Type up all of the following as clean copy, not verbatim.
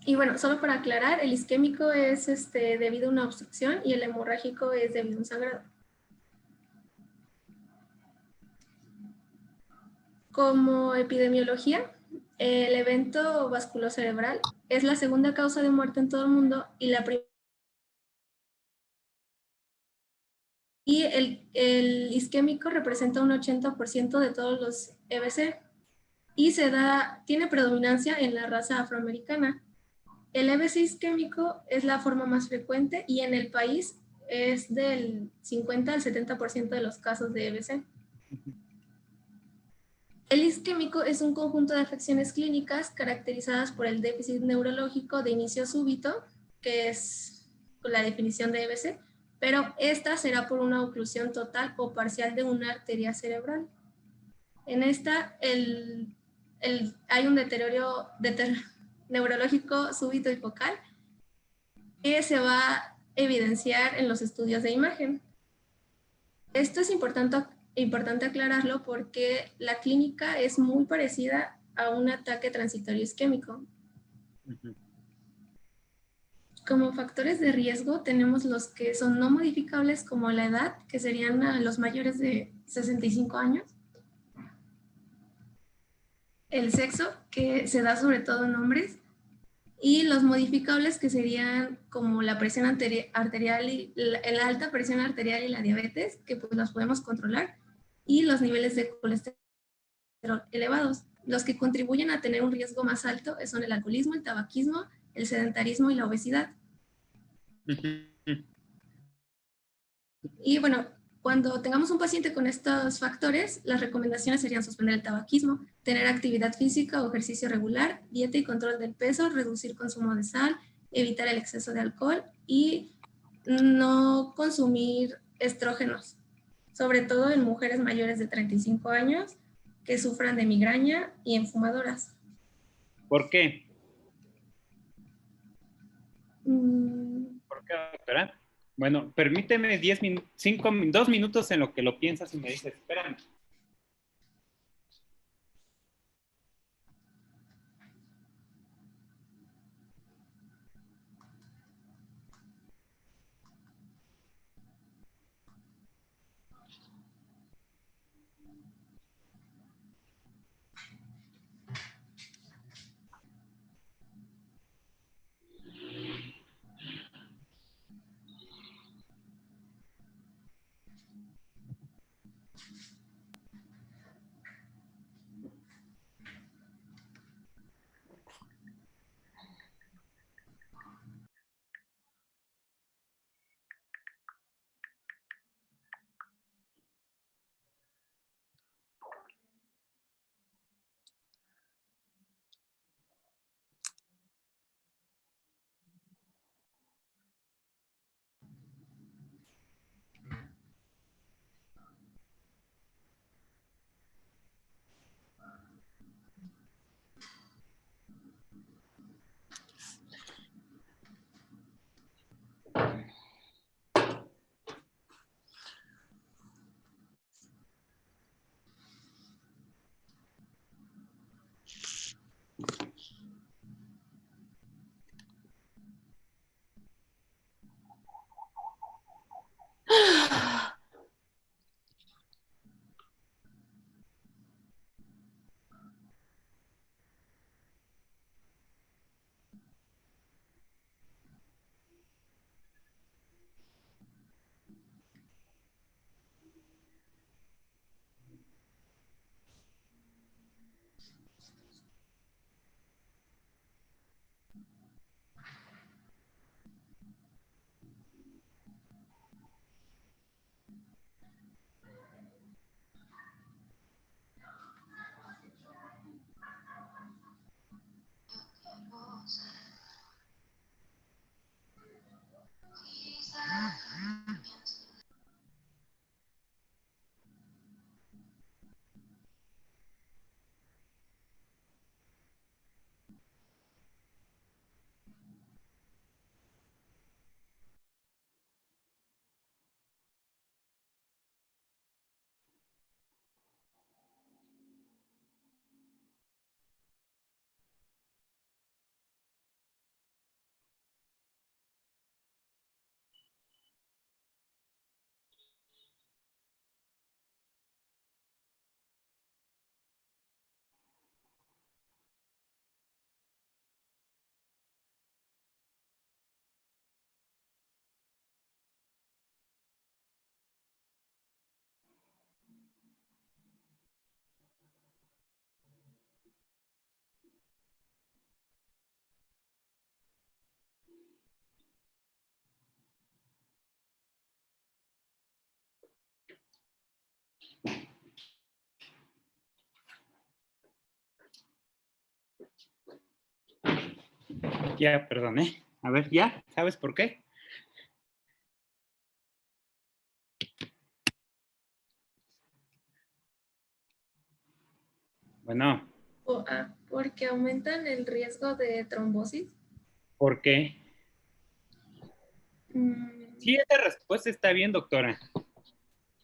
Y bueno, solo para aclarar, el isquémico es debido a una obstrucción y el hemorrágico es debido a un sangrado. Como epidemiología, el evento vasculocerebral es la segunda causa de muerte en todo el mundo y la primera. Y el isquémico representa un 80% de todos los EBC y tiene predominancia en la raza afroamericana. El EBC isquémico es la forma más frecuente y en el país es del 50 al 70% de los casos de EBC. El isquémico es un conjunto de afecciones clínicas caracterizadas por el déficit neurológico de inicio súbito, que es la definición de EBC, pero esta será por una oclusión total o parcial de una arteria cerebral. En esta hay un deterioro neurológico súbito y focal que se va a evidenciar en los estudios de imagen. Esto es importante aclararlo porque la clínica es muy parecida a un ataque transitorio isquémico. Como factores de riesgo tenemos los que son no modificables como la edad, que serían a los mayores de 65 años, el sexo, que se da sobre todo en hombres, y los modificables que serían como la presión arterial y la alta presión arterial y la diabetes, que pues los podemos controlar, y los niveles de colesterol elevados. Los que contribuyen a tener un riesgo más alto son el alcoholismo, el tabaquismo, el sedentarismo y la obesidad. Y bueno, cuando tengamos un paciente con estos factores, las recomendaciones serían suspender el tabaquismo, tener actividad física o ejercicio regular, dieta y control del peso, reducir consumo de sal, evitar el exceso de alcohol y no consumir estrógenos, sobre todo en mujeres mayores de 35 años que sufran de migraña y en fumadoras. ¿Por qué? Mm. ¿Por qué, doctora? Bueno, permíteme 2 minutos en lo que lo piensas y me dices, espérame. Ya, perdón, ¿eh? A ver, ¿ya? ¿Sabes por qué? Bueno, Porque aumentan el riesgo de trombosis. ¿por qué? Mm, Sí, esa respuesta está bien, doctora.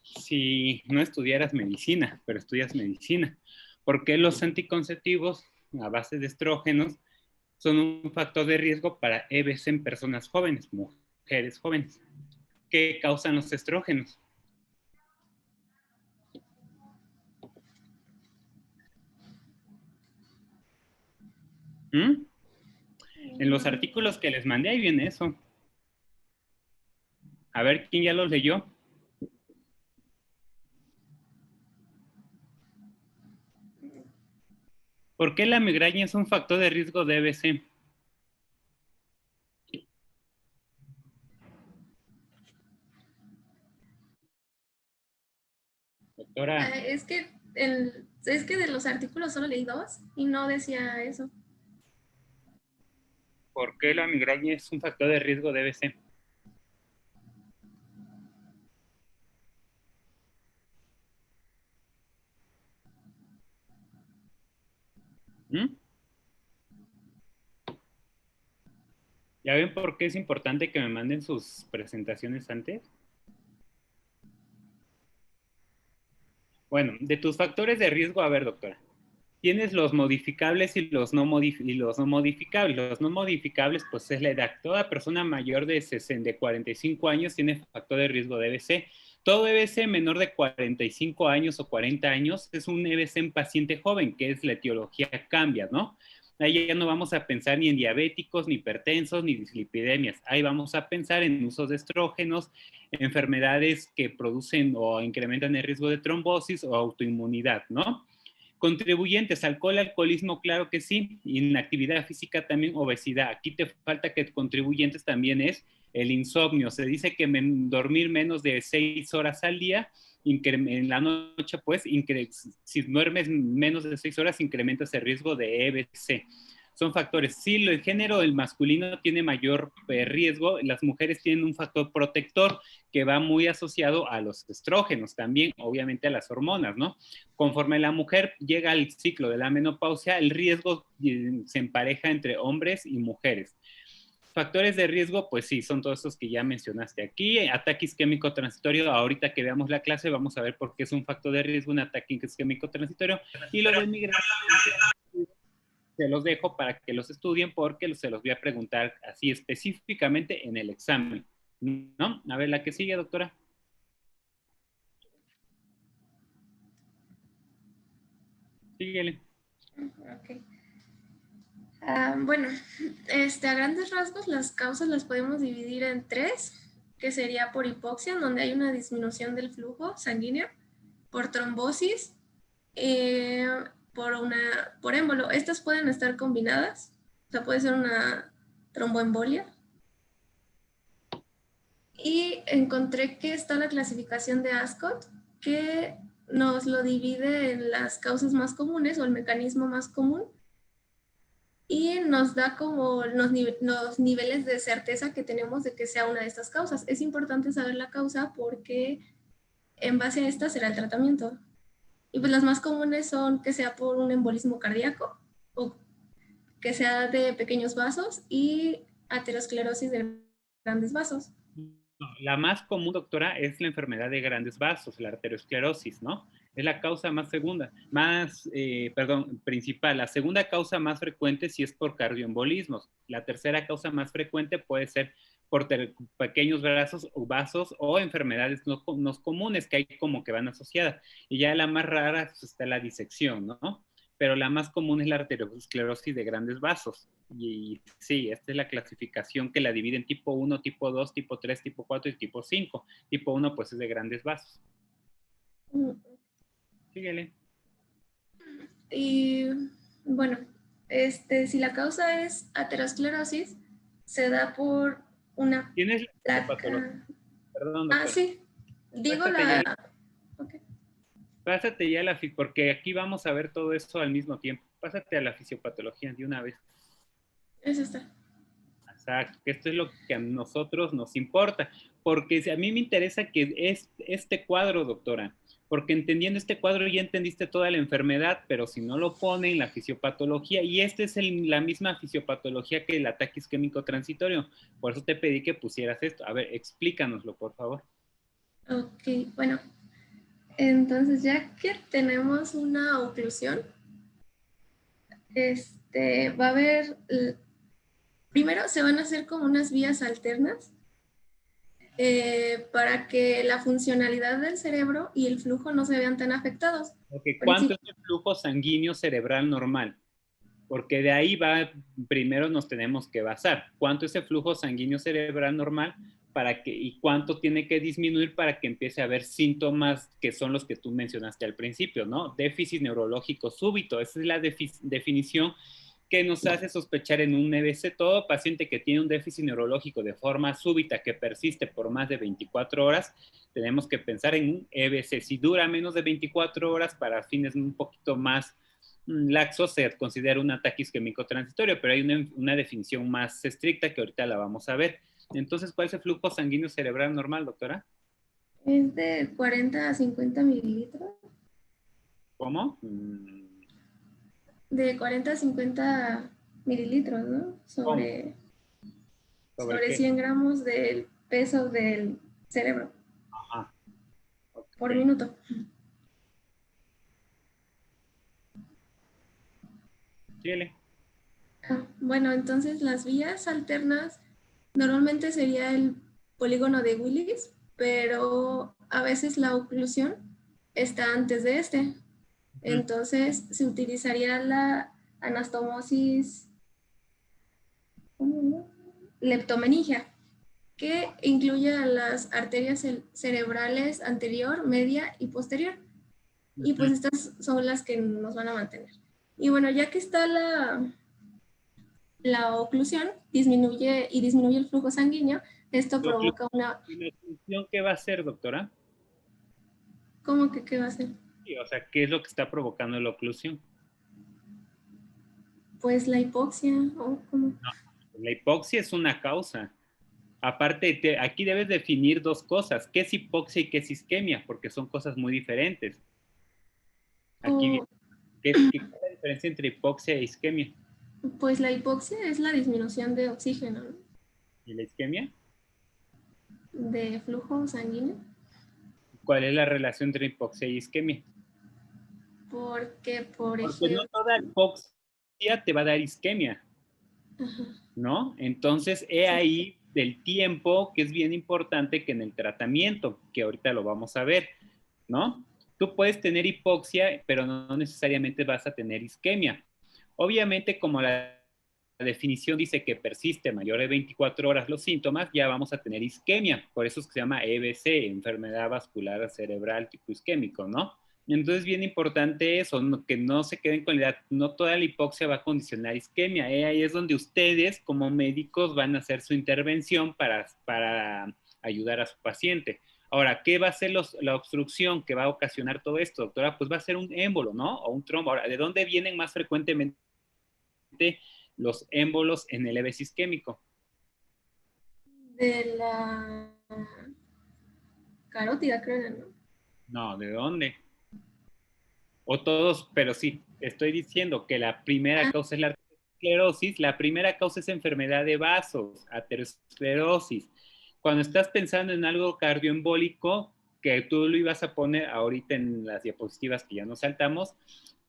Si no estudiaras medicina, pero estudias medicina. ¿Por qué los anticonceptivos a base de estrógenos son un factor de riesgo para EBS en personas jóvenes, mujeres jóvenes? ¿Qué causan los estrógenos? ¿Mm? En los artículos que les mandé ahí viene eso. A ver, ¿quién ya los leyó? ¿Por qué la migraña es un factor de riesgo de EBC? Doctora, es que de los artículos solo leí dos y no decía eso. ¿por qué la migraña es un factor de riesgo de EBC? ¿Mm? ¿Ya ven por qué es importante que me manden sus presentaciones antes? Bueno, de tus factores de riesgo, a ver, doctora. Tienes los modificables y los no, modificables. Los no modificables, pues es la edad. Toda persona mayor de 60, de 45 años tiene factor de riesgo de EBC. Todo EBC menor de 45 años o 40 años es un EBC en paciente joven, que es la etiología cambia, ¿no? Ahí ya no vamos a pensar ni en diabéticos, ni hipertensos, ni dislipidemias. Ahí vamos a pensar en usos de estrógenos, enfermedades que producen o incrementan el riesgo de trombosis o autoinmunidad, ¿no? Contribuyentes, alcohol, alcoholismo, claro que sí. Inactividad física también, obesidad. Aquí te falta que contribuyentes también es el insomnio. Se dice que dormir menos de 6 horas al día, en la noche, pues, si duermes menos de 6 horas, incrementas el riesgo de EBC. Son factores. Sí, el género, el masculino tiene mayor riesgo, las mujeres tienen un factor protector que va muy asociado a los estrógenos, también obviamente a las hormonas, ¿no? Conforme la mujer llega al ciclo de la menopausia, el riesgo se empareja entre hombres y mujeres. Factores de riesgo, pues sí, son todos esos que ya mencionaste aquí. Ataque isquémico transitorio, ahorita que veamos la clase vamos a ver por qué es un factor de riesgo un ataque isquémico transitorio. Y lo de migraña, se los dejo para que los estudien porque se los voy a preguntar así específicamente en el examen. ¿No? A ver, la que sigue, doctora. Síguele. Ok. Bueno, a grandes rasgos las causas las podemos dividir en tres, que sería por hipoxia, donde hay una disminución del flujo sanguíneo, por trombosis, eh, por émbolo. Estas pueden estar combinadas, o sea, puede ser una tromboembolia. Y encontré que está la clasificación de Ascot, que nos lo divide en las causas más comunes o el mecanismo más común y nos da como los niveles de certeza que tenemos de que sea una de estas causas. Es importante saber la causa porque en base a esta será el tratamiento. Y pues las más comunes son que sea por un embolismo cardíaco o que sea de pequeños vasos y aterosclerosis de grandes vasos. No, la más común, doctora, es la enfermedad de grandes vasos, la arteriosclerosis, ¿no? Es la causa más principal. La segunda causa más frecuente sí es por cardioembolismos. La tercera causa más frecuente puede ser por pequeños vasos o enfermedades no comunes que hay como que van asociadas. Y ya la más rara pues, está la disección, ¿no? Pero la más común es la arteriosclerosis de grandes vasos. Y sí, esta es la clasificación que la divide en tipo 1, tipo 2, tipo 3, tipo 4 y tipo 5. Tipo 1 pues es de grandes vasos. Síguele. Y bueno, si la causa es aterosclerosis, se da por una ¿Tienes la fisiopatología? placa. Perdón, Ah, doctora. sí, digo Pásate ya, okay. pásate ya la porque aquí vamos a ver todo eso al mismo tiempo. Pásate a la fisiopatología de una vez. Eso está. Exacto, que esto es lo que a nosotros nos importa, porque a mí me interesa que es este cuadro, doctora, porque entendiendo este cuadro ya entendiste toda la enfermedad, pero si no lo ponen, la fisiopatología, y esta es la misma fisiopatología que el ataque isquémico transitorio, por eso te pedí que pusieras esto. A ver, explícanoslo, por favor. Ok, bueno, entonces ya que tenemos una oclusión, va a haber, primero se van a hacer como unas vías alternas para que la funcionalidad del cerebro y el flujo no se vean tan afectados. Okay, ¿cuánto es el flujo sanguíneo cerebral normal? Porque de ahí va, primero nos tenemos que basar. ¿Cuánto es el flujo sanguíneo cerebral normal y cuánto tiene que disminuir para que empiece a haber síntomas que son los que tú mencionaste al principio, ¿no? Déficit neurológico súbito, esa es la definición que nos hace sospechar en un EBC. Todo paciente que tiene un déficit neurológico de forma súbita que persiste por más de 24 horas, tenemos que pensar en un EBC. Si dura menos de 24 horas, para fines un poquito más laxo, se considera un ataque isquémico transitorio, pero hay una definición más estricta que ahorita la vamos a ver. Entonces, ¿cuál es el flujo sanguíneo cerebral normal, doctora? Es de 40 a 50 mililitros. ¿Cómo? De 40 a 50 mililitros, ¿no? ¿Cómo? ¿Sobre Sobre qué? 100 gramos del peso del cerebro Ajá, ok. por minuto. Chile. Bueno, entonces las vías alternas normalmente sería el polígono de Willis, pero a veces la oclusión está antes de este. Entonces se utilizaría la anastomosis leptomeningia, que incluye a las arterias cerebrales anterior, media y posterior. Y pues estas son las que nos van a mantener. Y bueno, ya que está la oclusión, disminuye el flujo sanguíneo. Esto provoca una... ¿Y la oclusión qué va a ser, doctora? ¿Cómo que qué va a hacer? Sí, o sea, ¿qué es lo que está provocando la oclusión? Pues la hipoxia o como... No, la hipoxia es una causa. Aparte, aquí debes definir dos cosas, qué es hipoxia y qué es isquemia, porque son cosas muy diferentes. Aquí O, viene, ¿cuál es la diferencia entre hipoxia e isquemia? pues la hipoxia es la disminución de oxígeno, ¿no? ¿Y la isquemia? De flujo sanguíneo. ¿Cuál es la relación entre hipoxia y isquemia? Porque, por Porque no ejemplo... toda hipoxia te va a dar isquemia, Ajá, ¿no? Entonces, he sí. ahí del tiempo que es bien importante que en el tratamiento, que ahorita lo vamos a ver, ¿no? Tú puedes tener hipoxia, pero no necesariamente vas a tener isquemia. Obviamente, como la definición dice que persiste mayor de 24 horas los síntomas, ya vamos a tener isquemia. Por eso es que se llama EBC, enfermedad vascular cerebral tipo isquémico, ¿no? Entonces, bien importante eso, que no se queden con la idea, no toda la hipoxia va a condicionar isquemia. Ahí es donde ustedes, como médicos, van a hacer su intervención para ayudar a su paciente. Ahora, ¿qué va a ser la obstrucción que va a ocasionar todo esto, doctora? Pues va a ser un émbolo, ¿no? O un trombo. Ahora, ¿de dónde vienen más frecuentemente los émbolos en el EBC isquémico? De la carótida, creo, ¿no? No, ¿de dónde? O todos, pero sí, estoy diciendo que la primera Ah, causa es la aterosclerosis, la primera causa es enfermedad de vasos, aterosclerosis. Cuando estás pensando en algo cardioembólico, que tú lo ibas a poner ahorita en las diapositivas que ya nos saltamos,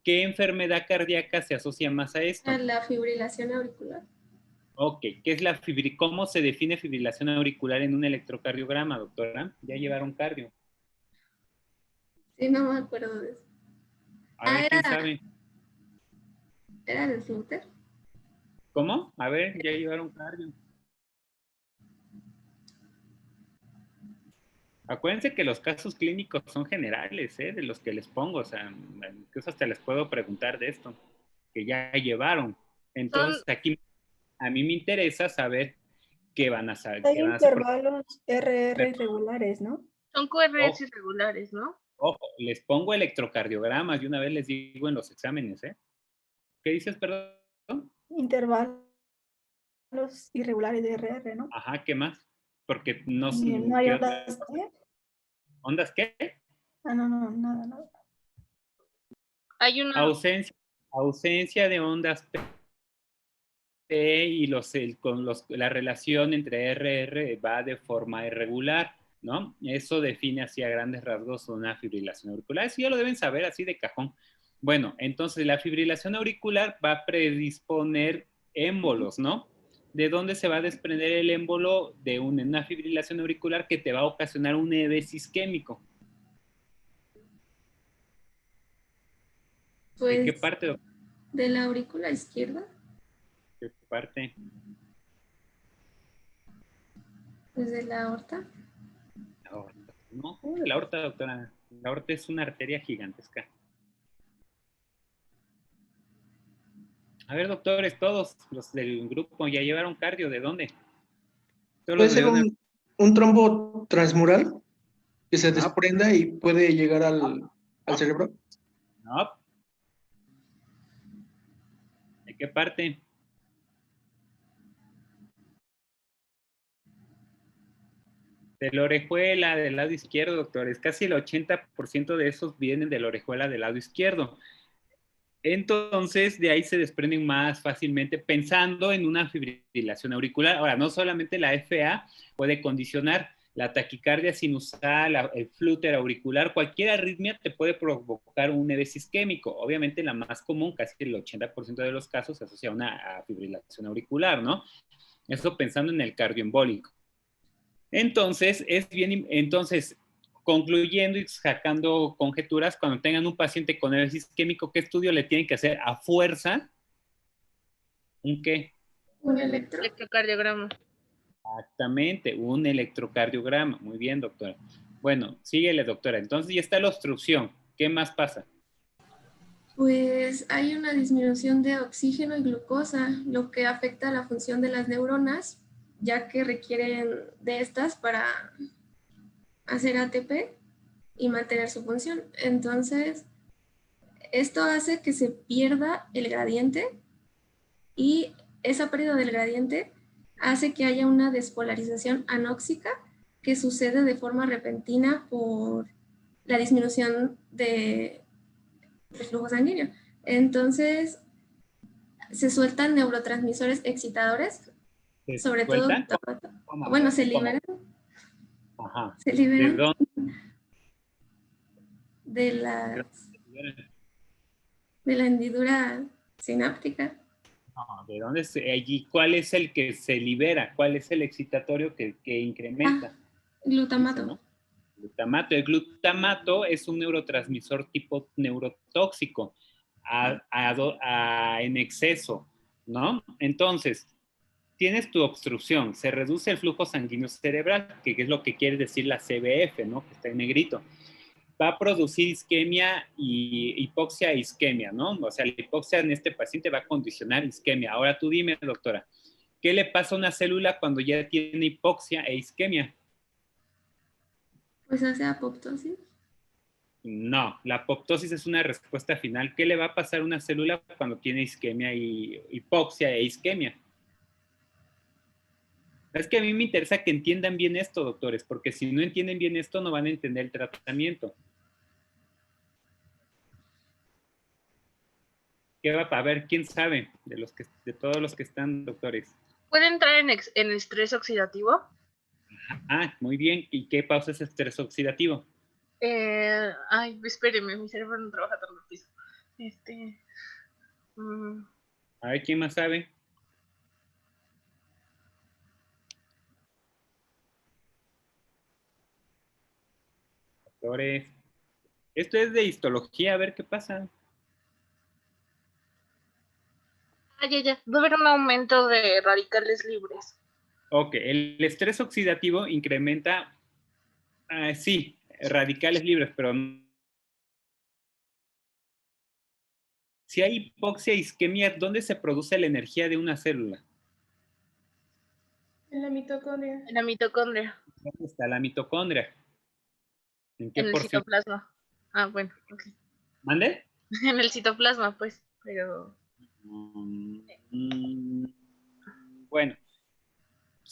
¿qué enfermedad cardíaca se asocia más a esto? la fibrilación auricular. Ok, ¿qué es ¿cómo se define fibrilación auricular en un electrocardiograma, doctora? Ya llevaron cardio. Sí, no me acuerdo de eso. A Ah, ver, ¿quién sabe? era del Fluter. ¿Cómo? A ver, ya llevaron cardio. Acuérdense que los casos clínicos son generales, ¿eh? De los que les pongo, o sea, incluso hasta les puedo preguntar de esto, que ya llevaron. Son, Entonces, aquí a mí me interesa saber qué van a saber, Hay qué van a hacer. intervalos RR irregulares, ¿no? son QRS Ojo, irregulares, ¿no? ojo, les pongo electrocardiogramas y una vez les digo en los exámenes, ¿eh? ¿Qué dices, perdón? Intervalos los irregulares de RR, ¿no? Ajá, ¿qué más? Porque no... Y no hay ¿qué ondas T. ¿Ondas qué? Ah, no, no, nada, nada. Hay una... Ausencia de ondas P y la relación entre RR va de forma irregular, ¿no? Eso define así a grandes rasgos una fibrilación auricular. Eso ya lo deben saber así de cajón. Bueno, entonces la fibrilación auricular va a predisponer émbolos, ¿no? ¿De dónde se va a desprender el émbolo? De una fibrilación auricular que te va a ocasionar un EVS isquémico. Pues, ¿De qué parte, doctor? de la aurícula izquierda, ¿De qué parte? pues de la aorta. La aorta. No, de la aorta, doctora. La aorta es una arteria gigantesca. A ver, doctores, todos los del grupo ya llevaron cardio. ¿De dónde? Puede ser un trombo transmural que se desprenda y puede llegar al cerebro. No. ¿De qué parte? De la orejuela, del lado izquierdo, doctores. Casi el 80% de esos vienen de la orejuela del lado izquierdo. Entonces, de ahí se desprenden más fácilmente pensando en una fibrilación auricular. Ahora, no solamente la FA puede condicionar la taquicardia sinusal, el flúter auricular, cualquier arritmia te puede provocar un EVS isquémico. Obviamente, la más común, casi el 80% de los casos, se asocia a una fibrilación auricular, ¿no? Eso pensando en el cardioembólico. Entonces, concluyendo y sacando conjeturas, cuando tengan un paciente con EVS isquémico, ¿qué estudio le tienen que hacer a fuerza? ¿Un qué? Un electrocardiograma. Exactamente, un electrocardiograma. Muy bien, doctora. Bueno, síguele, doctora. Entonces ya está la obstrucción. ¿Qué más pasa? Pues hay una disminución de oxígeno y glucosa, lo que afecta a la función de las neuronas, ya que requieren de estas para hacer ATP y mantener su función. Entonces, esto hace que se pierda el gradiente y esa pérdida del gradiente hace que haya una despolarización anóxica que sucede de forma repentina por la disminución del flujo sanguíneo. Entonces, se sueltan neurotransmisores excitadores, sobre todo glutamato. Bueno, se liberan. Ajá. Se liberan ¿De dónde? de la hendidura sináptica. No, ¿de dónde allí? ¿Cuál es el que se libera? ¿Cuál es el excitatorio que incrementa? Glutamato. Eso, ¿no? Glutamato. El glutamato es un neurotransmisor tipo neurotóxico en exceso, ¿no? Entonces, tienes tu obstrucción, se reduce el flujo sanguíneo cerebral, que es lo que quiere decir la CBF, ¿no? Que está en negrito. Va a producir isquemia y hipoxia e isquemia, ¿no? O sea, la hipoxia en este paciente va a condicionar isquemia. Ahora tú dime, doctora, ¿qué le pasa a una célula cuando ya tiene hipoxia e isquemia? Pues hace apoptosis. No, la apoptosis es una respuesta final. ¿Qué le va a pasar a una célula cuando tiene isquemia y hipoxia e isquemia? Es que a mí me interesa que entiendan bien esto, doctores, porque si no entienden bien esto, no van a entender el tratamiento. ¿Qué va a ver? ¿Quién sabe de todos los que están, doctores? ¿Puede entrar en estrés oxidativo? Ah, muy bien. ¿Y qué pausa es estrés oxidativo? Ay, espéreme, mi cerebro no trabaja tan rápido. A ver, ¿quién más sabe? Doctores. Esto es de histología, a ver qué pasa. Ya. Va a haber un aumento de radicales libres. Ok, el estrés oxidativo incrementa, sí, radicales libres, pero si hay hipoxia e isquemia, ¿dónde se produce la energía de una célula? En la mitocondria. En la mitocondria. ¿Dónde está la mitocondria? ¿En qué En el citoplasma. Ah, bueno, ok. ¿Mande? En el citoplasma, pues, pero... Bueno,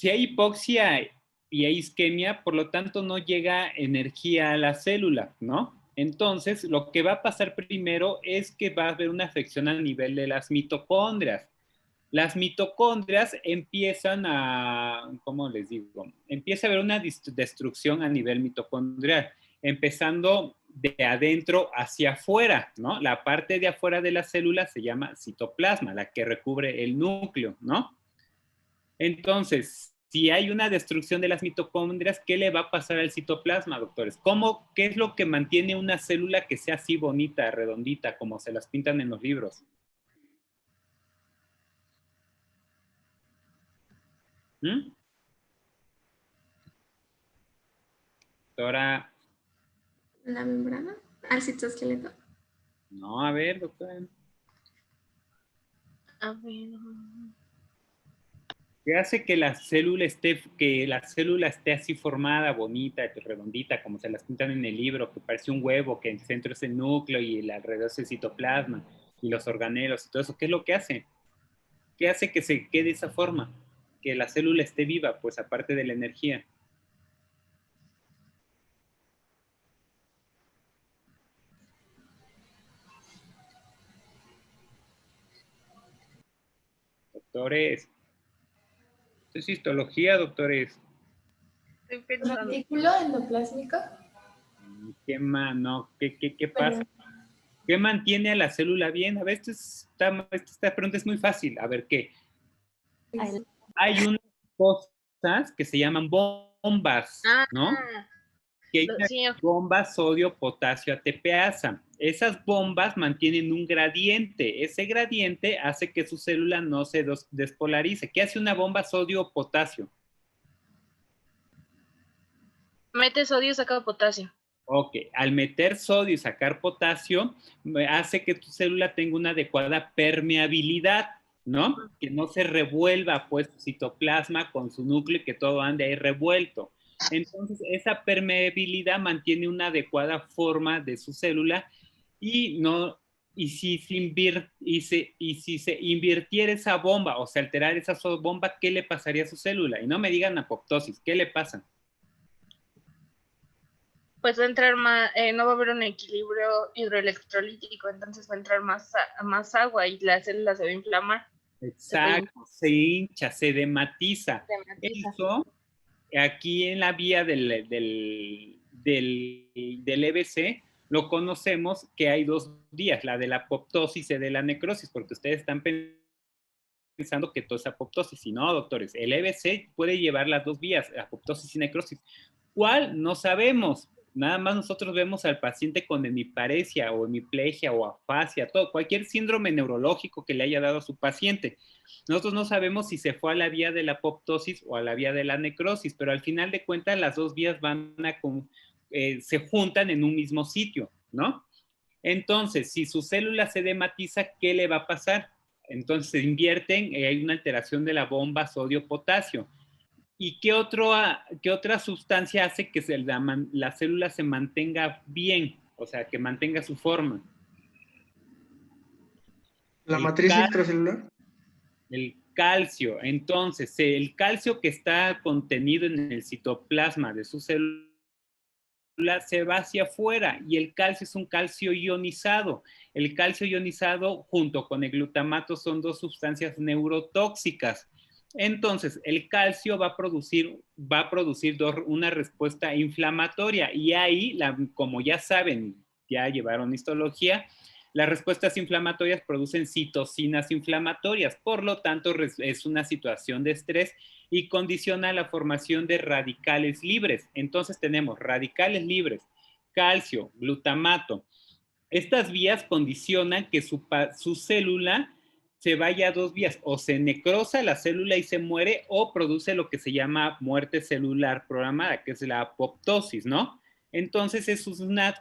si hay hipoxia y hay isquemia, por lo tanto no llega energía a la célula, ¿no? Entonces, lo que va a pasar primero es que va a haber una afección a nivel de las mitocondrias. Las mitocondrias empiezan a, ¿cómo les digo? Empieza a haber una destrucción a nivel mitocondrial, empezando de adentro hacia afuera, ¿no? La parte de afuera de la célula se llama citoplasma, la que recubre el núcleo, ¿no? Entonces, si hay una destrucción de las mitocondrias, ¿qué le va a pasar al citoplasma, doctores? ¿Qué es lo que mantiene una célula que sea así bonita, redondita, como se las pintan en los libros? Doctora. ¿La membrana? ¿Al citoesqueleto? No, a ver, doctora. A ver. ¿Qué hace que la célula esté así formada, bonita, redondita, como se las pintan en el libro, que parece un huevo, que el centro es el núcleo y el alrededor es el citoplasma y los organelos y todo eso? ¿Qué es lo que hace? ¿Qué hace que se quede esa forma? Que la célula esté viva, pues aparte de la energía. Doctores. Esto es histología, doctores. Estoy pensando. ¿Retículo endoplásmico? ¿Qué más? No, ¿qué pasa? ¿Qué mantiene a la célula bien? A ver, esta pregunta es muy fácil. A ver, ¿qué? Hay unas cosas que se llaman bombas, ¿no? Que hay una bomba sodio-potasio ATPasa. Esas bombas mantienen un gradiente. Ese gradiente hace que su célula no se despolarice. ¿Qué hace una bomba sodio-potasio? Mete sodio y saca potasio. Ok, al meter sodio y sacar potasio, hace que tu célula tenga una adecuada permeabilidad, ¿no? Que no se revuelva, pues, su citoplasma con su núcleo y que todo ande ahí revuelto. Entonces, esa permeabilidad mantiene una adecuada forma de su célula y si se invirtiera esa bomba o se alterara esa bomba, ¿qué le pasaría a su célula? Y no me digan apoptosis, ¿qué le pasa? Pues va a entrar más, no va a haber un equilibrio hidroelectrolítico, entonces va a entrar más agua y la célula se va a inflamar. Exacto, se hincha, se dematiza. Eso, aquí en la vía del EBC, lo conocemos que hay dos vías, la de la apoptosis y de la necrosis, porque ustedes están pensando que todo es apoptosis. Y no, doctores, el EBC puede llevar las dos vías, apoptosis y necrosis. ¿Cuál? No sabemos. Nada más nosotros vemos al paciente con hemiparesia o hemiplegia o afasia, cualquier síndrome neurológico que le haya dado a su paciente. Nosotros no sabemos si se fue a la vía de la apoptosis o a la vía de la necrosis, pero al final de cuentas las dos vías se juntan en un mismo sitio, ¿no? Entonces, si su célula se dematiza, ¿qué le va a pasar? Entonces se invierten, hay una alteración de la bomba sodio-potasio. ¿Y qué otra sustancia hace que la célula se mantenga bien? O sea, que mantenga su forma. ¿La matriz extracelular? El calcio. Entonces, el calcio que está contenido en el citoplasma de su célula se va hacia afuera y el calcio es un calcio ionizado. El calcio ionizado junto con el glutamato son dos sustancias neurotóxicas. Entonces, el calcio va a producir una respuesta inflamatoria y ahí, como ya saben, ya llevaron histología, las respuestas inflamatorias producen citocinas inflamatorias, por lo tanto es una situación de estrés y condiciona la formación de radicales libres. Entonces tenemos radicales libres, calcio, glutamato. Estas vías condicionan que su célula se vaya a dos vías, o se necrosa la célula y se muere, o produce lo que se llama muerte celular programada, que es la apoptosis, ¿no? Entonces es una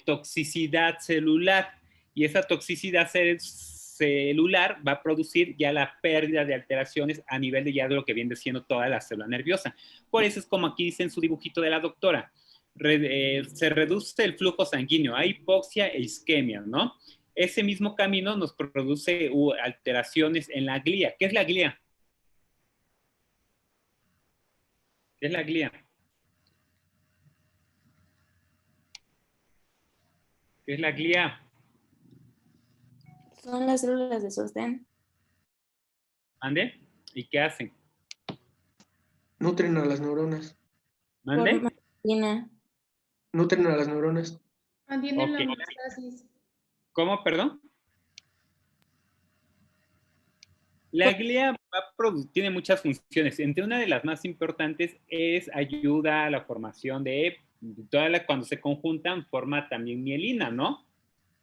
toxicidad celular, y esa toxicidad celular va a producir ya la pérdida de alteraciones a nivel de ya de lo que viene siendo toda la célula nerviosa. Por eso es como aquí dice en su dibujito de la doctora, se reduce el flujo sanguíneo, hay hipoxia e isquemia, ¿no? Ese mismo camino nos produce alteraciones en la glía. ¿Qué es la glía? ¿Qué es la glía? ¿Qué es la glía? Son las células de sostén. ¿Mande? ¿Y qué hacen? Nutren a las neuronas. ¿Mande? Forman mielina. Nutren a las neuronas. Mantienen la Ok. homeostasis. ¿Cómo, perdón? La glía tiene muchas funciones. Entre una de las más importantes es ayuda a la formación de, cuando se conjuntan, forma también mielina, ¿no?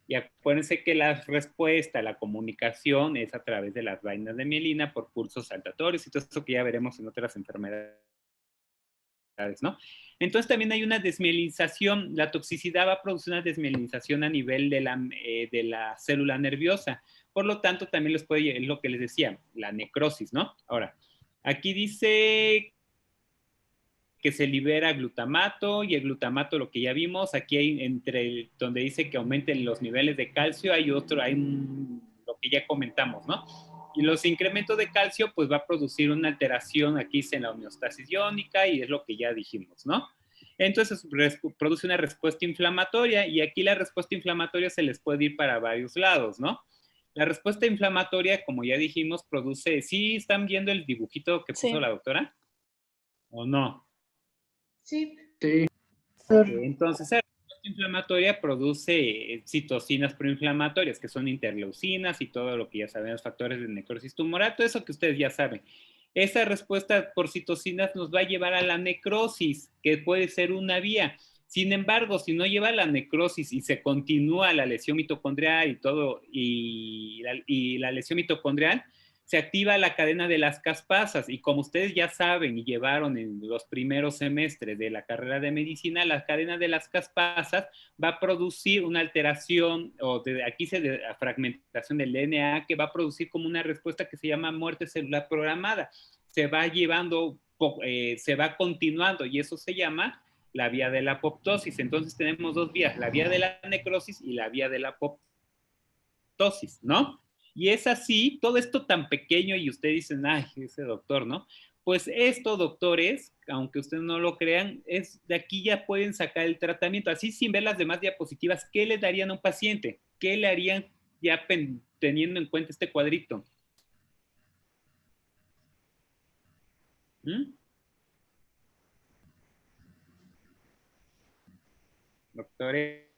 Y acuérdense que la respuesta, la comunicación es a través de las vainas de mielina por pulsos saltatorios y todo eso que ya veremos en otras enfermedades, ¿no? Entonces también hay una desmielinización. La toxicidad va a producir una desmielinización a nivel de la célula nerviosa. Por lo tanto, también les puede, es lo que les decía, la necrosis, ¿no? Ahora, aquí dice que se libera glutamato, y el glutamato, lo que ya vimos, aquí hay donde dice que aumenten los niveles de calcio, hay lo que ya comentamos, ¿no? Y los incrementos de calcio, pues va a producir una alteración aquí en la homeostasis iónica, y es lo que ya dijimos, ¿no? Entonces produce una respuesta inflamatoria, y aquí la respuesta inflamatoria se les puede ir para varios lados, ¿no? La respuesta inflamatoria, como ya dijimos, produce, ¿sí están viendo el dibujito que puso la doctora? ¿O no? Sí. Sí. Entonces, la respuesta inflamatoria produce citocinas proinflamatorias, que son interleucinas y todo lo que ya sabemos, factores de necrosis tumoral, todo eso que ustedes ya saben. Esa respuesta por citocinas nos va a llevar a la necrosis, que puede ser una vía. Sin embargo, si no lleva a la necrosis y se continúa la lesión mitocondrial y todo, y la lesión mitocondrial, se activa la cadena de las caspasas, y como ustedes ya saben y llevaron en los primeros semestres de la carrera de medicina, la cadena de las caspasas va a producir una alteración, aquí se fragmentación del DNA, que va a producir como una respuesta que se llama muerte celular programada. Se va llevando, se va continuando, y eso se llama la vía de la apoptosis. Entonces tenemos dos vías, la vía de la necrosis y la vía de la apoptosis, ¿no? Y es así, todo esto tan pequeño, y ustedes dicen, ay, ese doctor, ¿no? Pues esto, doctores, aunque ustedes no lo crean, de aquí ya pueden sacar el tratamiento. Así, sin ver las demás diapositivas, ¿qué le darían a un paciente? ¿Qué le harían ya teniendo en cuenta este cuadrito? ¿Mm? Doctores,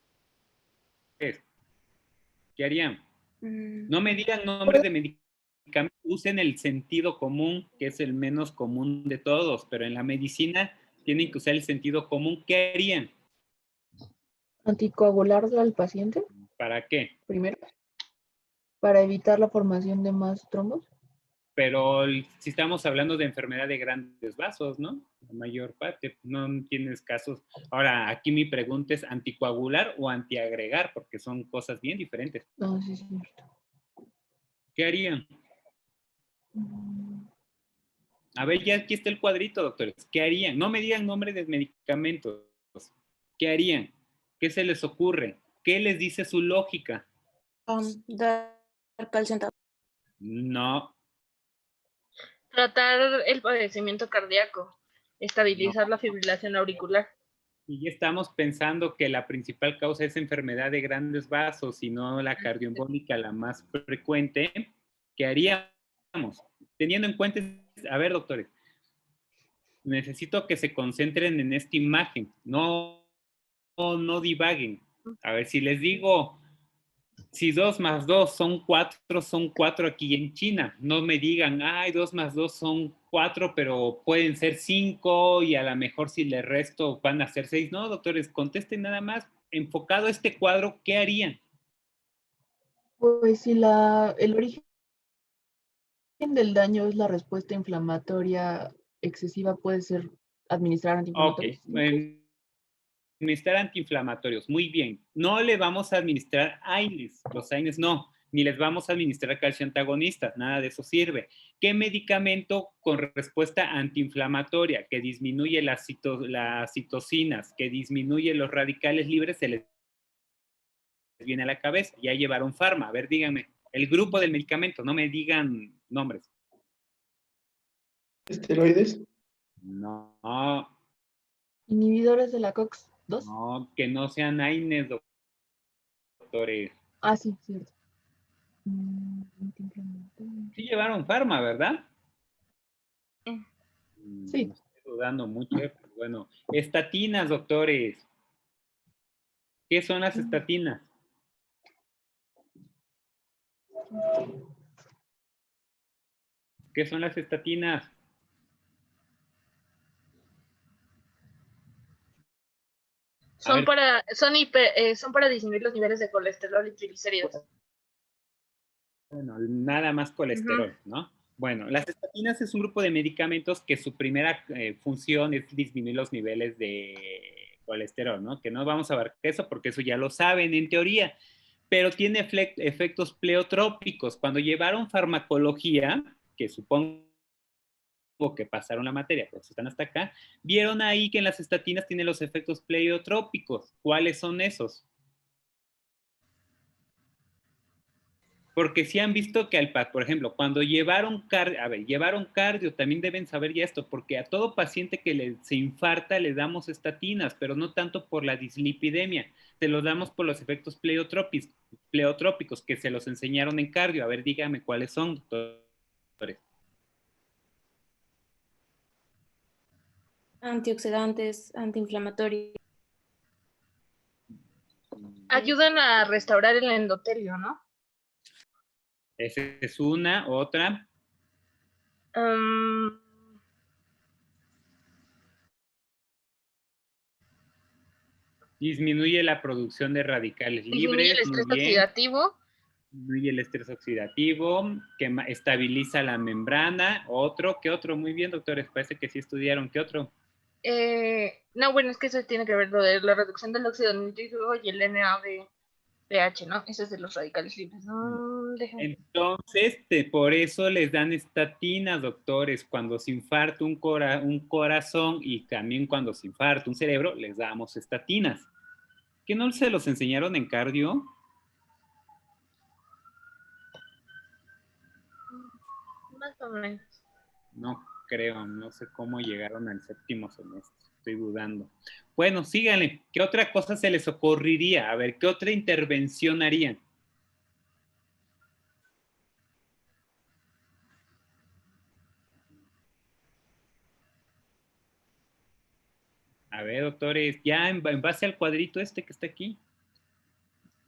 ¿qué harían? No me digan nombres de medicamentos, usen el sentido común, que es el menos común de todos, pero en la medicina tienen que usar el sentido común. ¿Qué harían? ¿Anticoagularlo al paciente? ¿Para qué? Primero, para evitar la formación de más trombos. Pero si estamos hablando de enfermedad de grandes vasos, ¿no? La mayor parte, no tienes casos. Ahora, aquí mi pregunta es, ¿anticoagular o antiagregar? Porque son cosas bien diferentes. No, sí, es cierto. ¿Qué harían? A ver, ya aquí está el cuadrito, doctores. ¿Qué harían? No me digan nombre de medicamentos. ¿Qué harían? ¿Qué se les ocurre? ¿Qué les dice su lógica? Dar calcio. No. Tratar el padecimiento cardíaco, estabilizar la fibrilación auricular. Y ya estamos pensando que la principal causa es enfermedad de grandes vasos y no la cardioembólica, la más frecuente. ¿Qué haríamos? Teniendo en cuenta, a ver, doctores, necesito que se concentren en esta imagen, no divaguen. A ver, si les digo, si 2 más 2 son 4 aquí en China. No me digan, ay, 2 más 2 son 4, pero pueden ser 5 y a lo mejor si le resto van a ser 6. No, doctores, contesten nada más. Enfocado a este cuadro, ¿qué harían? Pues si el origen del daño es la respuesta inflamatoria excesiva, puede ser administrar antiinflamatorios. Ok, administrar antiinflamatorios, muy bien. No le vamos a administrar AINES, los AINES no, ni les vamos a administrar calcio antagonistas, nada de eso sirve. ¿Qué medicamento con respuesta antiinflamatoria que disminuye las citocinas, que disminuye los radicales libres, se les viene a la cabeza? Ya llevaron Pharma. A ver, díganme, el grupo del medicamento, no me digan nombres. ¿Esteroides? No, Inhibidores de la COX-2. no, que no sean AINES, doctores. Ah, sí, cierto. Antiinflamatorio. Sí llevaron farma, ¿verdad? Sí. Estoy dudando mucho, pero bueno. Estatinas, doctores. ¿Qué son las estatinas? ¿Qué son las estatinas? Son para disminuir los niveles de colesterol y triglicéridos. Bueno, nada más colesterol, ¿no? Bueno, las estatinas es un grupo de medicamentos que su primera función es disminuir los niveles de colesterol, ¿no? Que no vamos a ver eso porque eso ya lo saben en teoría, pero tiene efectos pleotrópicos. Cuando llevaron farmacología, que supongo que pasaron la materia, pero están hasta acá, vieron ahí que en las estatinas tienen los efectos pleiotrópicos. ¿Cuáles son esos? Porque si han visto que por ejemplo, cuando llevaron cardio, también deben saber ya esto, porque a todo paciente que se infarta le damos estatinas, pero no tanto por la dislipidemia, se los damos por los efectos pleotrópicos que se los enseñaron en cardio. A ver, dígame cuáles son, doctores. Antioxidantes, antiinflamatorios. Ayudan a restaurar el endotelio, ¿no? Esa es una, otra. Disminuye la producción de radicales libres. Disminuye el estrés oxidativo. Disminuye el estrés oxidativo, que estabiliza la membrana. ¿Qué otro? Muy bien, doctores, parece que sí estudiaron. ¿Qué otro? No, bueno, es que eso tiene que ver lo de la reducción del óxido nítrico y el NADPH, ¿no? Eso es de los radicales libres. Entonces, por eso les dan estatinas, doctores. Cuando se infarta un corazón y también cuando se infarta un cerebro, les damos estatinas. ¿Qué no se los enseñaron en cardio? Más o menos. No creo, no sé cómo llegaron al séptimo semestre, estoy dudando. Bueno, síganle, ¿qué otra cosa se les ocurriría? A ver, ¿qué otra intervención harían? A ver, doctores, ya en base al cuadrito que está aquí,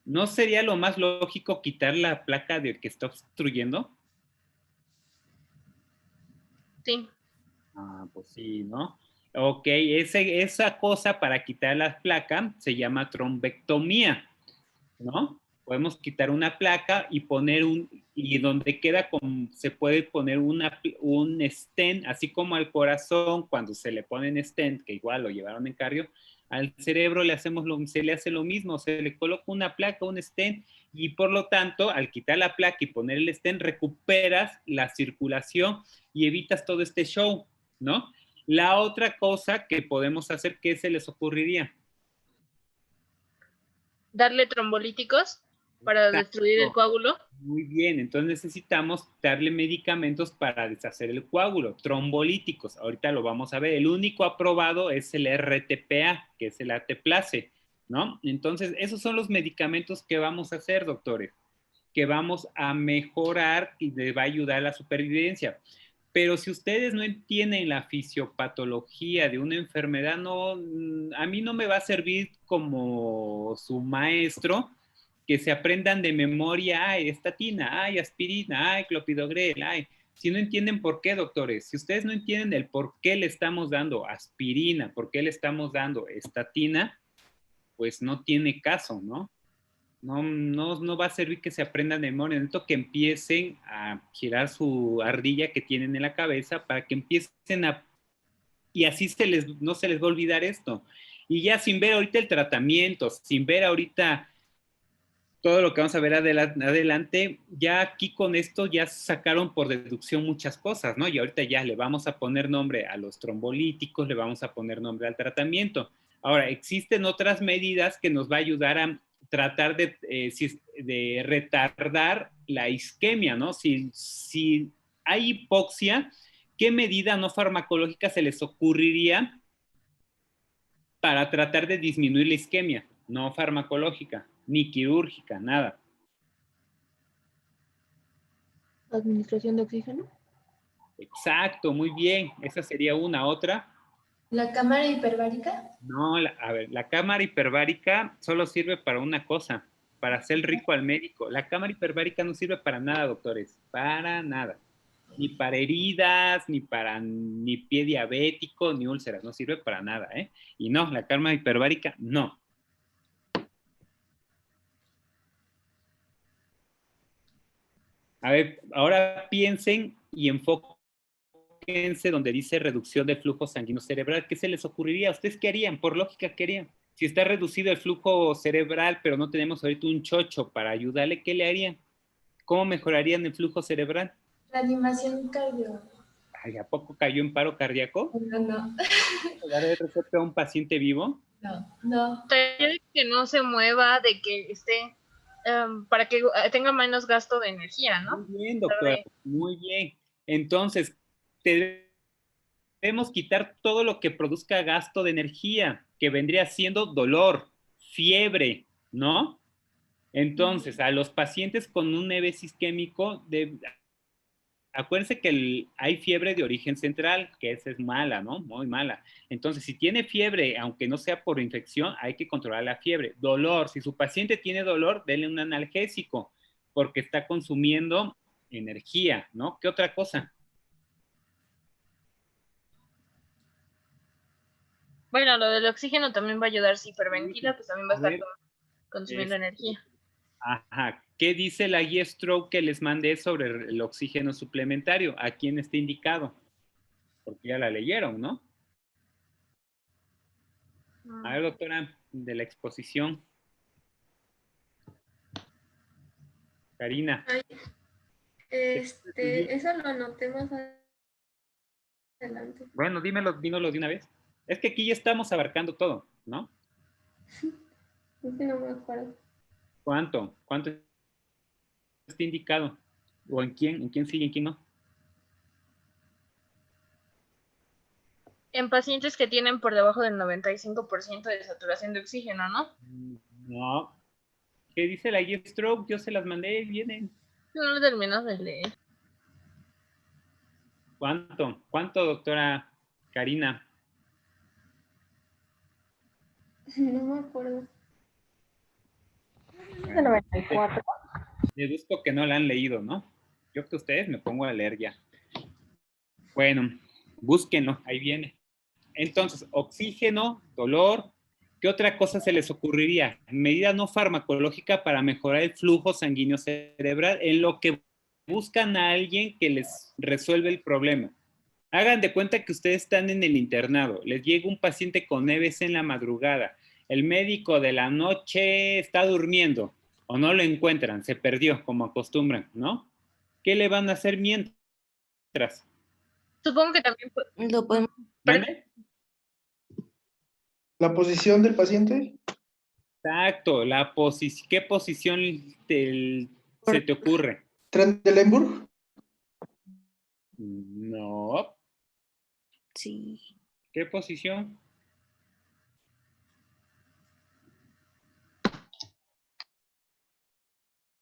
¿no sería lo más lógico quitar la placa del que está obstruyendo? Sí. Ah, pues sí, ¿no? Ok, esa cosa para quitar la placa se llama trombectomía, ¿no? Podemos quitar una placa y poner y donde queda se puede poner un stent, así como al corazón, cuando se le ponen stent, que igual lo llevaron en cardio, al cerebro se le hace lo mismo, se le coloca una placa, un stent, y por lo tanto, al quitar la placa y poner el stent, recuperas la circulación y evitas todo este show, ¿no? La otra cosa que podemos hacer, ¿qué se les ocurriría? Darle trombolíticos para destruir el coágulo. Muy bien, entonces necesitamos darle medicamentos para deshacer el coágulo, trombolíticos. Ahorita lo vamos a ver. El único aprobado es el RTPA, que es el Ateplase, ¿no? Entonces, esos son los medicamentos que vamos a hacer, doctores, que vamos a mejorar y les va a ayudar a la supervivencia. Pero si ustedes no entienden la fisiopatología de una enfermedad, no, a mí no me va a servir como su maestro que se aprendan de memoria, ay, estatina, ay, aspirina, ay, clopidogrel, ay. Si no entienden por qué, doctores, si ustedes no entienden el por qué le estamos dando aspirina, por qué le estamos dando estatina, pues no tiene caso, ¿no? No va a servir que se aprendan de memoria, necesito que empiecen a girar su ardilla que tienen en la cabeza para que empiecen y así no se les va a olvidar esto. Y ya sin ver ahorita el tratamiento, sin ver ahorita todo lo que vamos a ver adelante, ya aquí con esto ya sacaron por deducción muchas cosas, ¿no? Y ahorita ya le vamos a poner nombre a los trombolíticos, le vamos a poner nombre al tratamiento. Ahora, existen otras medidas que nos va a ayudar a tratar de retardar la isquemia, ¿no? Si hay hipoxia, ¿qué medida no farmacológica se les ocurriría para tratar de disminuir la isquemia? No farmacológica, ni quirúrgica, nada. Administración de oxígeno. Exacto, muy bien. Esa sería una. ¿Otra? ¿La cámara hiperbárica? No, a ver, la cámara hiperbárica solo sirve para una cosa, para hacer rico al médico. La cámara hiperbárica no sirve para nada, doctores, para nada. Ni para heridas, ni pie diabético, ni úlceras, no sirve para nada, ¿eh? Y no, la cámara hiperbárica, no. A ver, ahora piensen y enfóquense donde dice reducción del flujo sanguíneo cerebral. ¿Qué se les ocurriría? ¿Ustedes qué harían? Por lógica, ¿qué harían? Si está reducido el flujo cerebral, pero no tenemos ahorita un chocho para ayudarle, ¿qué le harían? ¿Cómo mejorarían el flujo cerebral? Reanimación cardio. Ay, ¿a poco cayó en paro cardíaco? No. ¿Darle receta a un paciente vivo? No. De que no se mueva, de que esté, para que tenga menos gasto de energía, ¿no? Muy bien, doctora, muy bien. Entonces, debemos quitar todo lo que produzca gasto de energía, que vendría siendo dolor, fiebre, ¿no? Entonces, a los pacientes con un EVS isquémico, acuérdense que hay fiebre de origen central, que esa es mala, ¿no? Muy mala. Entonces, si tiene fiebre, aunque no sea por infección, hay que controlar la fiebre. Dolor, si su paciente tiene dolor, denle un analgésico, porque está consumiendo energía, ¿no? ¿Qué otra cosa? Bueno, lo del oxígeno también va a ayudar. Si hiperventila, pues también va a estar consumiendo energía. Ajá. ¿Qué dice la guía stroke que les mandé sobre el oxígeno suplementario? ¿A quién está indicado? Porque ya la leyeron, ¿no? A ver, doctora, de la exposición. Karina. Ay, eso lo anoté más adelante. Bueno, dímelo de una vez. Es que aquí ya estamos abarcando todo, ¿no? Es que no me acuerdo. ¿Cuánto está indicado? ¿O en quién sigue, en quién no? En pacientes que tienen por debajo del 95% de saturación de oxígeno, ¿no? No. ¿Qué dice la guía stroke? Yo se las mandé, vienen. No lo termino de leer. ¿Cuánto, doctora Karina? No me acuerdo. De 94. Deduzco que no la han leído, ¿no? Yo que ustedes me pongo a leer ya. Bueno, búsquenlo, ahí viene. Entonces, oxígeno, dolor. ¿Qué otra cosa se les ocurriría? Medida no farmacológica para mejorar el flujo sanguíneo cerebral en lo que buscan a alguien que les resuelve el problema. Hagan de cuenta que ustedes están en el internado, les llega un paciente con EVS en la madrugada, el médico de la noche está durmiendo o no lo encuentran, se perdió como acostumbran, ¿no? ¿Qué le van a hacer mientras? Supongo que también... Lo podemos... ¿Mande? ¿La posición del paciente? Exacto, ¿qué posición se te ocurre? ¿Trendelenburg? No. Sí. ¿Qué posición?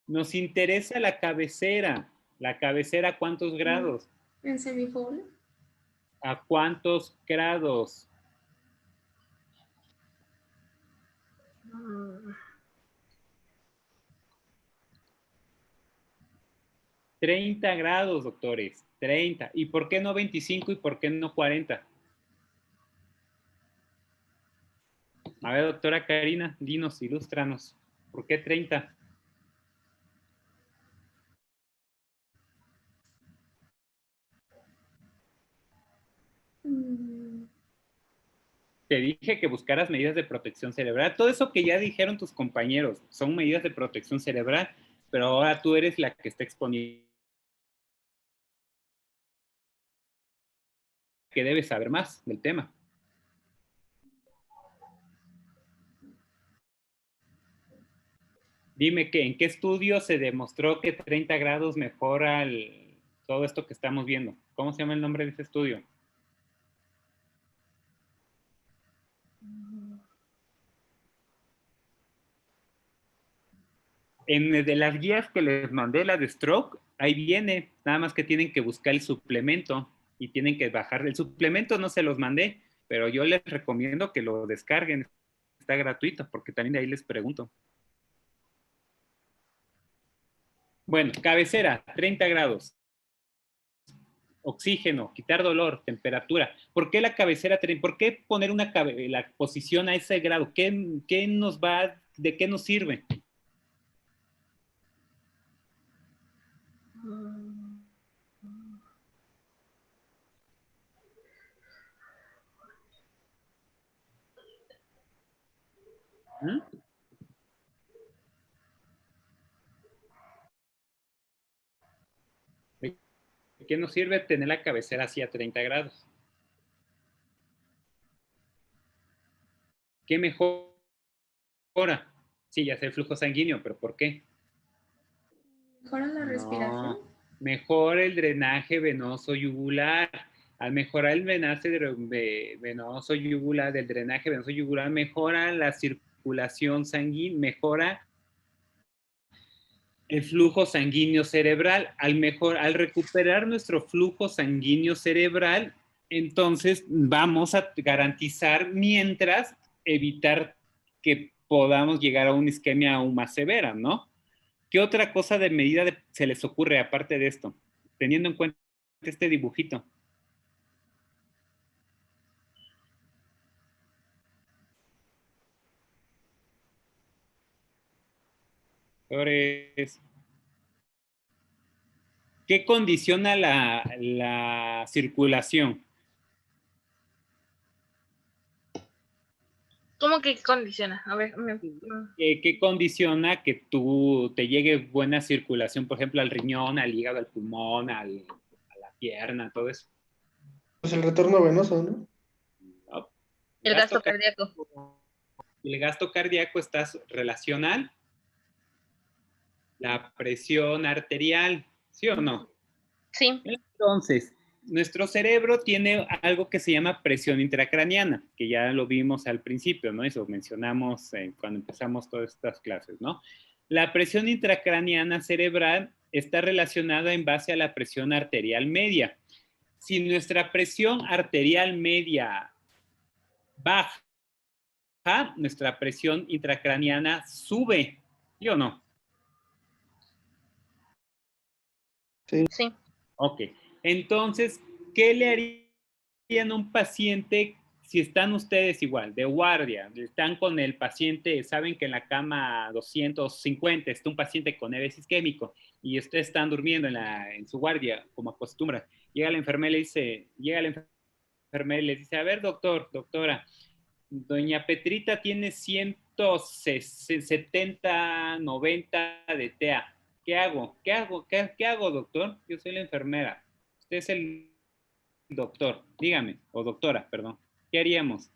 Nos interesa la cabecera. ¿La cabecera a cuántos grados? ¿En semifold? ¿A cuántos grados? 30 grados, doctores. 30. ¿Y por qué no 25 y por qué no 40? A ver, doctora Karina, dinos, ilústranos. ¿Por qué 30? Te dije que buscaras medidas de protección cerebral. Todo eso que ya dijeron tus compañeros son medidas de protección cerebral, pero ahora tú eres la que está exponiendo. Que debes saber más del tema. Dime en qué estudio se demostró que 30 grados mejora todo esto que estamos viendo. ¿Cómo se llama el nombre de ese estudio? De las guías que les mandé, la de Stroke, ahí viene, nada más que tienen que buscar el suplemento y tienen que bajar. El suplemento no se los mandé, pero yo les recomiendo que lo descarguen, está gratuito, porque también de ahí les pregunto. Bueno, cabecera, 30 grados. Oxígeno, quitar dolor, temperatura. ¿Por qué la cabecera? ¿Por qué poner la posición a ese grado? ¿Qué nos va, de qué nos sirve? ¿Mm? ¿De qué nos sirve tener la cabecera así a 30 grados? ¿Qué mejora? Sí, ya sé el flujo sanguíneo, pero ¿por qué? ¿Mejora la respiración? Mejora el drenaje venoso yugular. Al mejorar el drenaje venoso yugular, del drenaje venoso yugular, mejora la circulación sanguínea, mejora el flujo sanguíneo cerebral. Al recuperar nuestro flujo sanguíneo cerebral, entonces vamos a garantizar mientras evitar que podamos llegar a una isquemia aún más severa, ¿no? ¿Qué otra cosa de medida se les ocurre aparte de esto? Teniendo en cuenta este dibujito. Flores. ¿Qué condiciona la circulación? ¿Cómo que condiciona? A ver, ¿Qué condiciona que tú te llegue buena circulación, por ejemplo, al riñón, al hígado, al pulmón, a la pierna, todo eso? Pues el retorno venoso, ¿no? ¿No? El gasto cardíaco. El gasto cardíaco está relacional. La presión arterial, ¿sí o no? Sí. Entonces, nuestro cerebro tiene algo que se llama presión intracraniana, que ya lo vimos al principio, ¿no? Eso mencionamos cuando empezamos todas estas clases, ¿no? La presión intracraniana cerebral está relacionada en base a la presión arterial media. Si nuestra presión arterial media baja, nuestra presión intracraniana sube, ¿sí o no? Sí. Sí. Ok. Entonces, ¿qué le harían a un paciente si están ustedes igual, de guardia? Están con el paciente, saben que en la cama 250 está un paciente con EBS isquémico y ustedes están durmiendo en su guardia, como acostumbra. Llega la enfermera y les dice, a ver, doctora, doña Petrita tiene 170, 90 de TEA. ¿Qué hago? ¿Qué hago, doctor? Yo soy la enfermera. Usted es el doctor. Dígame, o doctora, perdón. ¿Qué haríamos?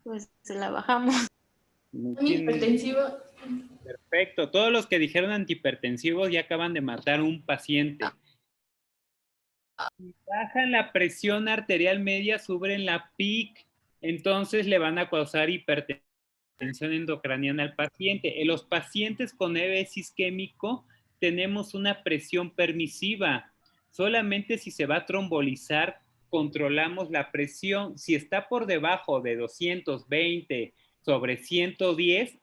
Pues se la bajamos. Hipertensivo. Perfecto. Todos los que dijeron antihipertensivos ya acaban de matar a un paciente. Si bajan la presión arterial media, suben la PIC, entonces le van a causar hipertensión endocraniana al paciente. En los pacientes con EBS isquémico tenemos una presión permisiva. Solamente si se va a trombolizar, controlamos la presión. Si está por debajo de 220 sobre 110,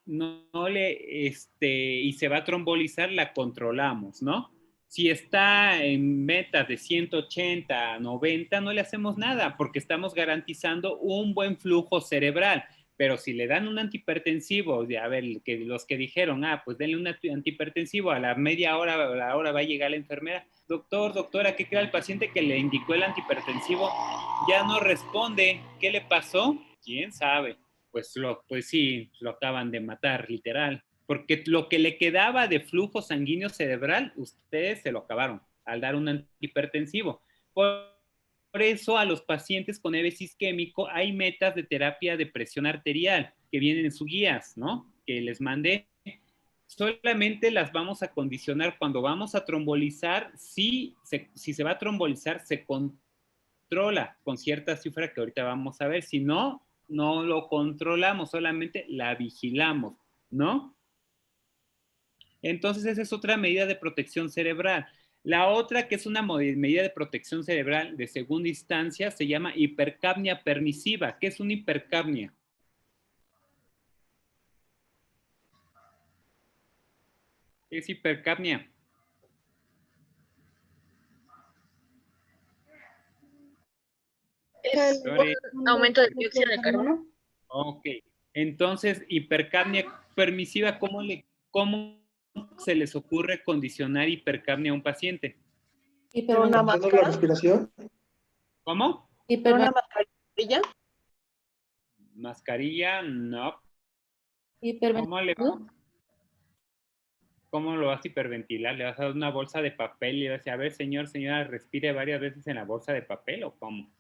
y se va a trombolizar, la controlamos, ¿no? Si está en metas de 180, 90, no le hacemos nada porque estamos garantizando un buen flujo cerebral. Pero si le dan un antihipertensivo, a ver, los que dijeron, pues denle un antihipertensivo, a la media hora, a la hora va a llegar la enfermera. Doctora, ¿qué cree el paciente que le indicó el antihipertensivo? Ya no responde. ¿Qué le pasó? ¿Quién sabe? Pues sí, lo acaban de matar, literal. Porque lo que le quedaba de flujo sanguíneo cerebral, ustedes se lo acabaron al dar un antihipertensivo. Por eso a los pacientes con EBS isquémico hay metas de terapia de presión arterial que vienen en sus guías, ¿no? Que les mandé. solamente las vamos a condicionar cuando vamos a trombolizar. Si se va a trombolizar, se controla con cierta cifra que ahorita vamos a ver. Si no, no lo controlamos, solamente la vigilamos, ¿no? Entonces esa es otra medida de protección cerebral. La otra, que es una medida de protección cerebral de segunda instancia, se llama hipercapnia permisiva. ¿Qué es una hipercapnia? ¿Qué es hipercapnia? Es un aumento de dióxido de carbono. Ok, entonces hipercapnia permisiva, ¿cómo se les ocurre condicionar hipercapnia a un paciente? ¿Aumentando la respiración? ¿Cómo? ¿Una mascarilla? Mascarilla, no. ¿Cómo lo vas a hiperventilar? ¿Le vas a dar una bolsa de papel y le vas a decir, a ver, señora, respire varias veces en la bolsa de papel o cómo?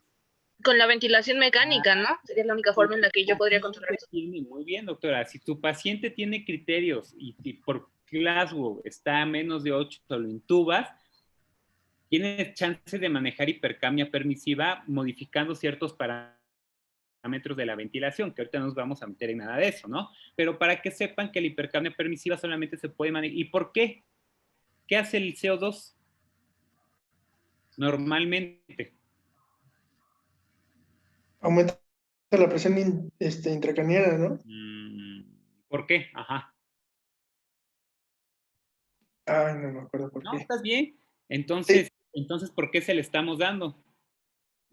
Con la ventilación mecánica, ¿no? Sería la única forma en la que yo podría controlar eso. Muy bien, doctora. Si tu paciente tiene criterios y por Glasgow está a menos de 8, lo intubas, tienes chance de manejar hipercapnia permisiva modificando ciertos parámetros de la ventilación, que ahorita no nos vamos a meter en nada de eso, ¿no? Pero para que sepan que la hipercapnia permisiva solamente se puede manejar. ¿Y por qué? ¿Qué hace el CO2? Normalmente. Aumenta la presión intracraniana, ¿no? ¿Por qué? Ajá. Ay, no me acuerdo por qué. No, ¿estás bien? Entonces, ¿por qué se le estamos dando?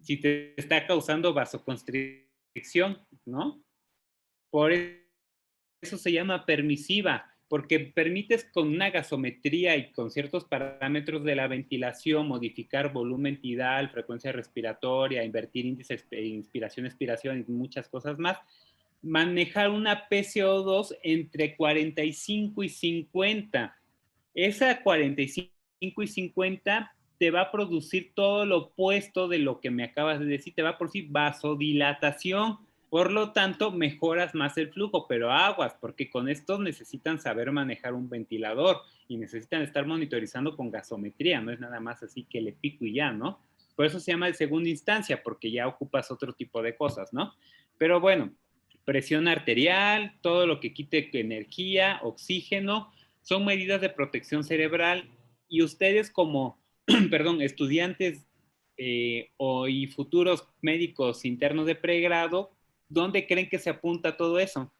Si te está causando vasoconstricción, ¿no? Por eso se llama permisiva, porque permites con una gasometría y con ciertos parámetros de la ventilación modificar volumen tidal, frecuencia respiratoria, invertir índice de inspiración-expiración y muchas cosas más, manejar una PCO2 entre 45 y 50. Esa 45 y 50 te va a producir todo lo opuesto de lo que me acabas de decir, te va a producir vasodilatación, por lo tanto mejoras más el flujo, pero aguas, porque con esto necesitan saber manejar un ventilador y necesitan estar monitorizando con gasometría, no es nada más así que le pico y ya, ¿no? Por eso se llama de segunda instancia, porque ya ocupas otro tipo de cosas, ¿no? Pero bueno, presión arterial, todo lo que quite energía, oxígeno, son medidas de protección cerebral y ustedes como, perdón, estudiantes y futuros médicos internos de pregrado, ¿dónde creen que se apunta todo eso?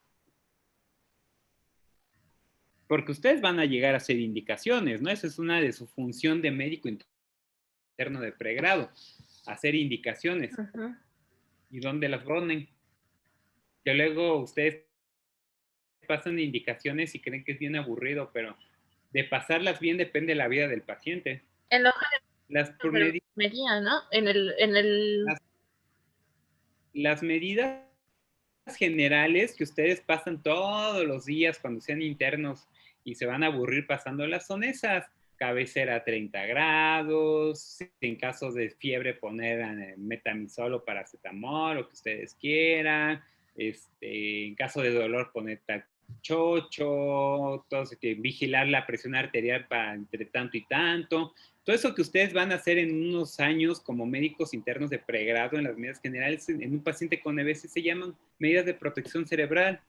Porque ustedes van a llegar a hacer indicaciones, ¿no? Esa es una de su función de médico interno de pregrado, hacer indicaciones. ¿Y dónde las ponen? Que luego ustedes pasan indicaciones y creen que es bien aburrido, pero de pasarlas bien depende de la vida del paciente. En la hoja las enfermería, ¿no? Las medidas generales que ustedes pasan todos los días cuando sean internos y se van a aburrir pasándolas son esas. Cabecera a 30 grados, en casos de fiebre poner metamisol o paracetamol, lo que ustedes quieran, en caso de dolor poner chocho, vigilar la presión arterial para entre tanto y tanto. Todo eso que ustedes van a hacer en unos años como médicos internos de pregrado en las medidas generales en un paciente con EBC se llaman medidas de protección cerebral,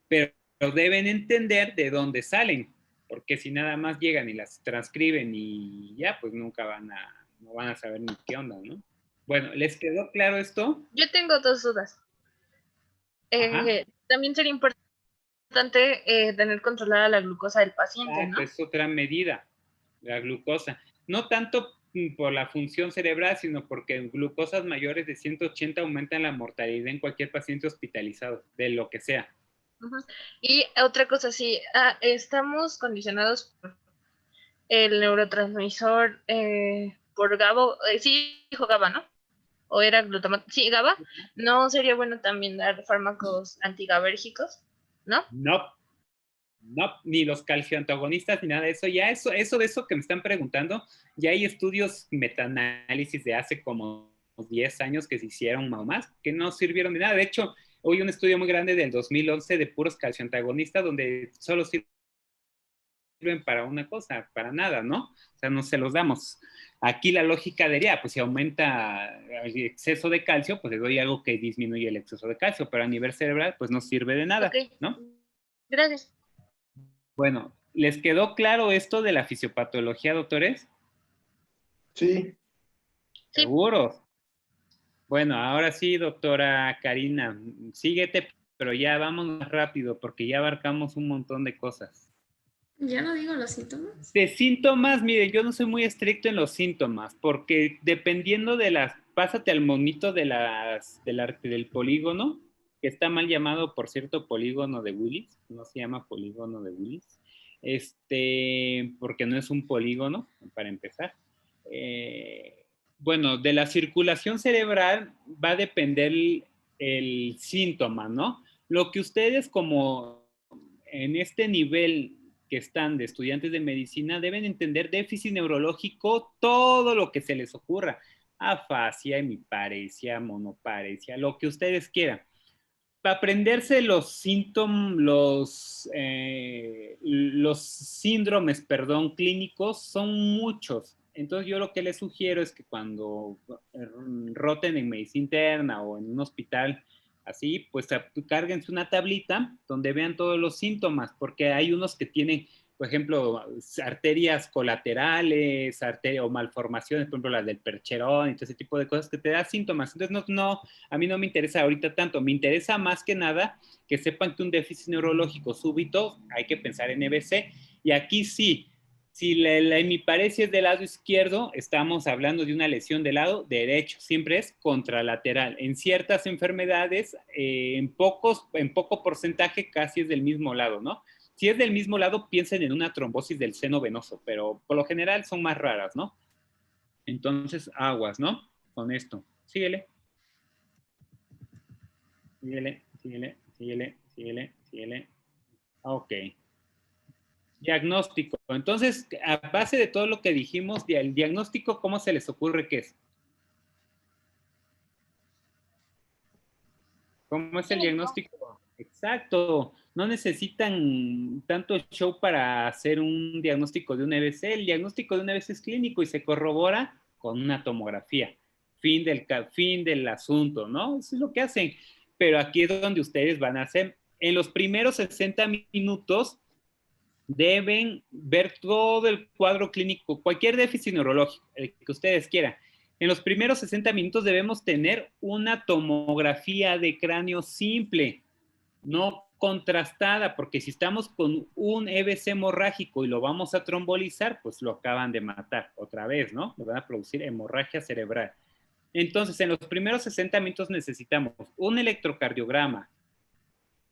pero deben entender de dónde salen, porque si nada más llegan y las transcriben y ya, pues nunca no van a saber ni qué onda, ¿no? Bueno, ¿les quedó claro esto? Yo tengo 2 dudas. También sería importante tener controlada la glucosa del paciente, ¿no? Es otra medida, la glucosa. No tanto por la función cerebral, sino porque en glucosas mayores de 180 aumentan la mortalidad en cualquier paciente hospitalizado, de lo que sea. Y otra cosa, sí, estamos condicionados por el neurotransmisor por GABA, sí dijo GABA, ¿no? ¿O era glutamato? Sí, GABA. ¿No sería bueno también dar fármacos antigabérgicos? ¿No? No, ni los calcioantagonistas ni nada de eso. Ya eso de eso que me están preguntando, ya hay estudios metaanálisis de hace como 10 años que se hicieron más, que no sirvieron de nada. De hecho, hoy un estudio muy grande del 2011 de puros calcioantagonistas donde solo sirve sirven para una cosa, para nada, ¿no? O sea, no se los damos. Aquí la lógica diría, pues si aumenta el exceso de calcio, pues le doy algo que disminuye el exceso de calcio, pero a nivel cerebral, pues no sirve de nada, ¿no? Gracias. Bueno, ¿les quedó claro esto de la fisiopatología, doctores? Sí. ¿Seguros? Bueno, ahora sí, doctora Karina, síguete, pero ya vamos más rápido porque ya abarcamos un montón de cosas. ¿Ya no digo los síntomas? De síntomas, miren, yo no soy muy estricto en los síntomas, porque dependiendo de las, pásate al monito de del polígono, que está mal llamado, por cierto, polígono de Willis, no se llama polígono de Willis, porque no es un polígono, para empezar. Bueno, de la circulación cerebral va a depender el síntoma, ¿no? Lo que ustedes como en este nivel que están de estudiantes de medicina deben entender déficit neurológico, todo lo que se les ocurra, afasia, hemiparesia, monoparesia, lo que ustedes quieran. Para aprenderse los síntomas, los síndromes, perdón, clínicos son muchos. Entonces yo lo que les sugiero es que cuando roten en medicina interna o en un hospital así, pues cárguense una tablita donde vean todos los síntomas, porque hay unos que tienen, por ejemplo, arterias colaterales, o malformaciones, por ejemplo, las del percherón y todo ese tipo de cosas que te da síntomas. Entonces, a mí no me interesa ahorita tanto, me interesa más que nada que sepan que un déficit neurológico súbito hay que pensar en EBC, y aquí sí, si la hemiparesia es del lado izquierdo, estamos hablando de una lesión del lado derecho, siempre es contralateral. En ciertas enfermedades, en poco porcentaje casi es del mismo lado, ¿no? Si es del mismo lado, piensen en una trombosis del seno venoso, pero por lo general son más raras, ¿no? Entonces, aguas, ¿no? Con esto. Síguele. Síguele, síguele, síguele, síguele, síguele. Ok. Diagnóstico. Entonces, a base de todo lo que dijimos, el diagnóstico, ¿cómo se les ocurre que es? ¿Cómo es el diagnóstico? Exacto. No necesitan tanto show para hacer un diagnóstico de un EBC. El diagnóstico de un EBC es clínico y se corrobora con una tomografía. Fin del asunto, ¿no? Eso es lo que hacen. Pero aquí es donde ustedes van a hacer. En los primeros 60 minutos deben ver todo el cuadro clínico, cualquier déficit neurológico, el que ustedes quieran. En los primeros 60 minutos debemos tener una tomografía de cráneo simple, no contrastada, porque si estamos con un EBC hemorrágico y lo vamos a trombolizar, pues lo acaban de matar otra vez, ¿no? Le van a producir hemorragia cerebral. Entonces, en los primeros 60 minutos necesitamos un electrocardiograma,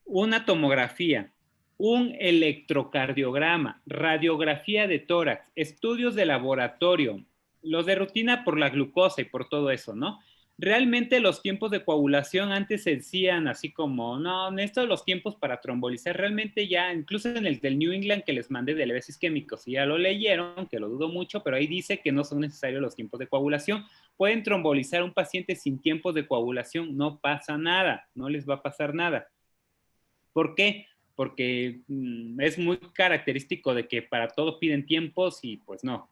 una tomografía, un electrocardiograma, radiografía de tórax, estudios de laboratorio, los de rutina por la glucosa y por todo eso, ¿no? Realmente los tiempos de coagulación antes se decían así como, no, necesito los tiempos para trombolizar. Realmente ya, incluso en el del New England que les mandé de leves isquémicos, si ya lo leyeron, que lo dudo mucho, pero ahí dice que no son necesarios los tiempos de coagulación. Pueden trombolizar a un paciente sin tiempos de coagulación, no pasa nada, no les va a pasar nada. ¿Por qué? Porque es muy característico de que para todo piden tiempos y pues no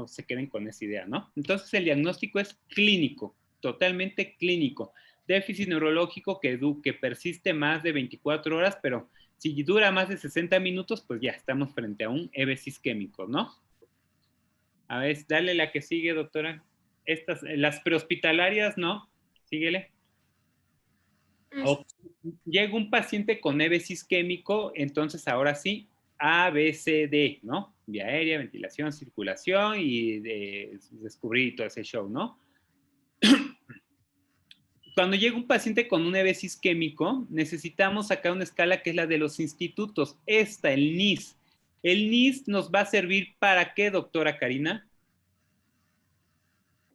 se queden con esa idea, ¿no? Entonces el diagnóstico es clínico, totalmente clínico. Déficit neurológico que persiste más de 24 horas, pero si dura más de 60 minutos, pues ya estamos frente a un EBC isquémico, ¿no? A ver, dale la que sigue, doctora. Las prehospitalarias, ¿no? Síguele. Llega un paciente con EBC isquémico, entonces ahora sí, A, B, C, D, ¿no? Vía aérea, ventilación, circulación y descubrir todo ese show, ¿no? Cuando llega un paciente con un EBC isquémico, necesitamos sacar una escala que es la de los institutos. Esta, el NIS. ¿El NIS nos va a servir para qué, doctora Karina?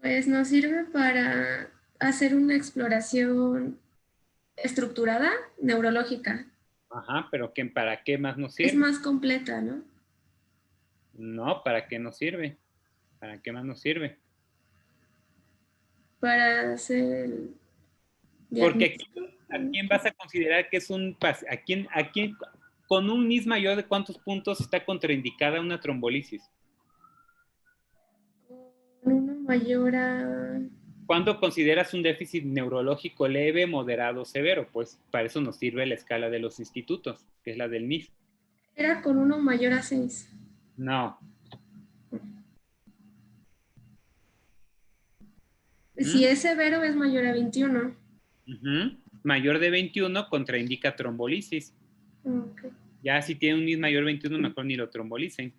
Pues nos sirve para hacer una exploración estructurada neurológica. Ajá, pero ¿para qué más nos sirve? Es más completa, ¿no? No, ¿para qué nos sirve? ¿Para qué más nos sirve? Para hacer... Porque ¿a quién vas a considerar que es un paciente? ¿A quién con un NIS mayor de cuántos puntos está contraindicada una trombolisis. Con uno mayor a... ¿Cuándo consideras un déficit neurológico leve, moderado, severo? Pues para eso nos sirve la escala de los institutos, que es la del NIS. Era con uno mayor a 6. No. Si es severo, es mayor a 21. Mayor de 21 contraindica trombolisis. Okay. Ya si tiene un NIS mayor de 21, mejor ni lo trombolicen.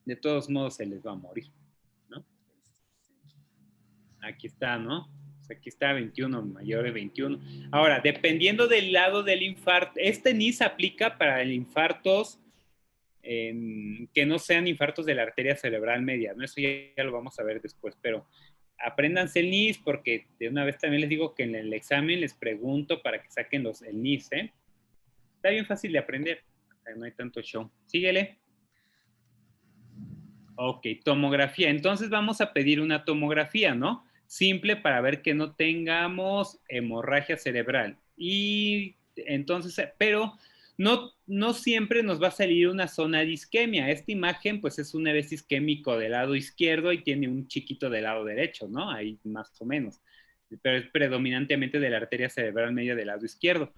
De todos modos se les va a morir, ¿no? Aquí está, ¿no? Pues aquí está 21, mayor de 21. Ahora, dependiendo del lado del infarto, este NIS aplica para el infartos que no sean infartos de la arteria cerebral media, ¿no? Eso ya lo vamos a ver después, pero apréndanse el NIS porque de una vez también les digo que en el examen les pregunto para que saquen el NIS, ¿eh? Está bien fácil de aprender, no hay tanto show. Síguele. Ok, tomografía. Entonces vamos a pedir una tomografía, ¿no? Simple para ver que no tengamos hemorragia cerebral. Y entonces, pero no siempre nos va a salir una zona de isquemia. Esta imagen, pues, es un EVS isquémico del lado izquierdo y tiene un chiquito del lado derecho, ¿no? Ahí más o menos. Pero es predominantemente de la arteria cerebral media del lado izquierdo.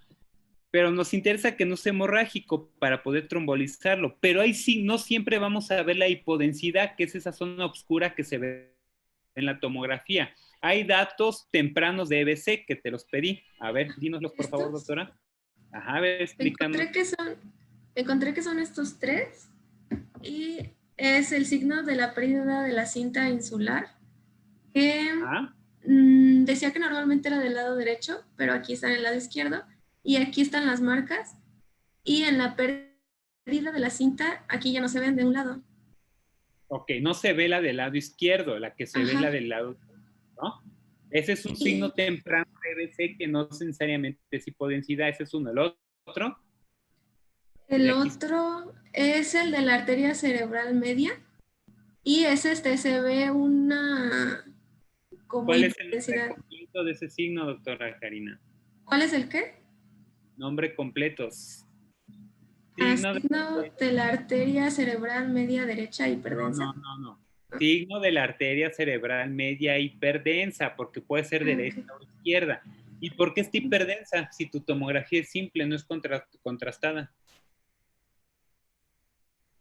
Pero nos interesa que no sea hemorrágico para poder trombolizarlo. Pero ahí sí, no siempre vamos a ver la hipodensidad, que es esa zona oscura que se ve en la tomografía. Hay datos tempranos de EBC que te los pedí. A ver, dínoslos por favor, doctora. Ajá, a ver, explícanos. Encontré que son estos tres y es el signo de la pérdida de la cinta insular, que decía que normalmente era del lado derecho, pero aquí está en el lado izquierdo. Y aquí están las marcas. Y en la pérdida de la cinta, aquí ya no se ven de un lado. Ok, no se ve la del lado izquierdo, la que se ve es la del lado, ¿no? Ese es un signo temprano de EBC que no necesariamente es hipodensidad, ese es uno. ¿El otro? El otro es el de la arteria cerebral media. Y es se ve una... ¿Cuál es el nombre completo de ese signo, doctora Karina? ¿Cuál es el qué? Nombre completo. Signo de la arteria cerebral media derecha hiperdensa. No. Signo de la arteria cerebral media hiperdensa, porque puede ser derecha o izquierda. ¿Y por qué está hiperdensa? Si tu tomografía es simple, no es contrastada.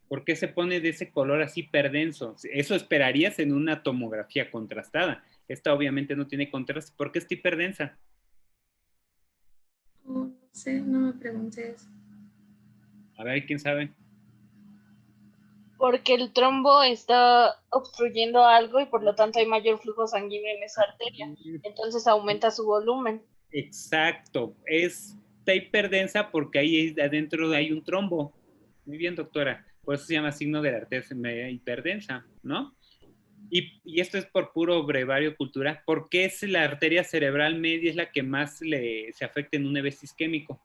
¿Por qué se pone de ese color así hiperdenso? Eso esperarías en una tomografía contrastada. Esta obviamente no tiene contraste. ¿Por qué está hiperdensa? No sé, no me pregunté eso. A ver, ¿quién sabe? Porque el trombo está obstruyendo algo y por lo tanto hay mayor flujo sanguíneo en esa arteria. Entonces aumenta su volumen. Exacto. Está hiperdensa porque ahí adentro hay un trombo. Muy bien, doctora. Por eso se llama signo de la arteria hiperdensa, ¿no? Y esto es por puro brevario cultural. ¿Por qué es la arteria cerebral media es la que más se afecta en un EBC isquémico?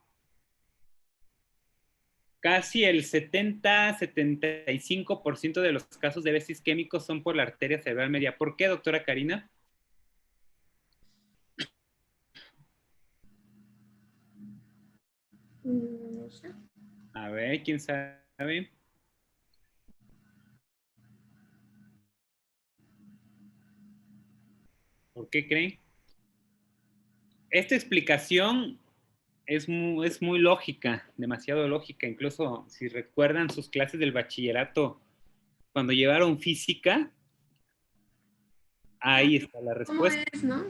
Casi el 70-75% de los casos de EBC isquémicos son por la arteria cerebral media. ¿Por qué, doctora Karina? No sé. A ver, ¿quién sabe? ¿Por qué creen? Esta explicación es muy lógica, demasiado lógica. Incluso si recuerdan sus clases del bachillerato, cuando llevaron física, ahí está la respuesta. ¿Cómo es, no?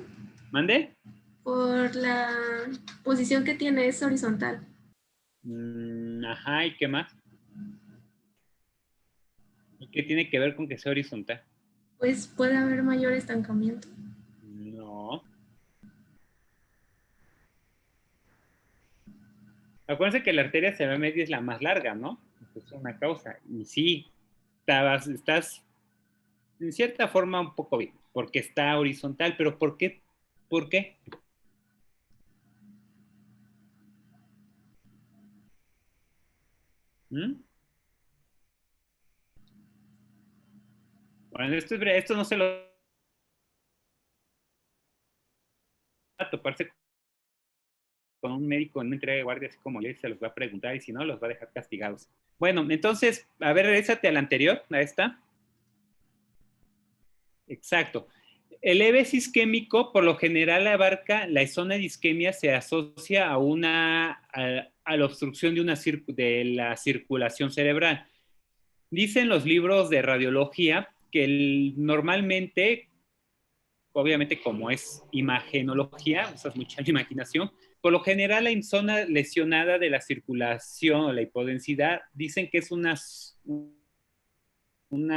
¿Mande? Por la posición que tiene, es horizontal. Ajá, ¿y qué más? ¿Y qué tiene que ver con que sea horizontal? Pues puede haber mayor estancamiento. No. Acuérdense que la arteria cerebral media es la más larga, ¿no? Es una causa. Y sí, estás en cierta forma un poco bien, porque está horizontal, pero ¿por qué? ¿Por qué? Bueno, esto no se lo va a toparse con un médico en una entrega de guardia, así como yo, se los va a preguntar y si no, los va a dejar castigados. Bueno, entonces, a ver, regrésate al anterior, a esta. Exacto. El EBS isquémico, por lo general, abarca la zona de isquemia, se asocia a la obstrucción de la circulación cerebral. Dicen los libros de radiología que normalmente, obviamente como es imagenología, usas mucha imaginación, por lo general la zona lesionada de la circulación o la hipodensidad, dicen que es una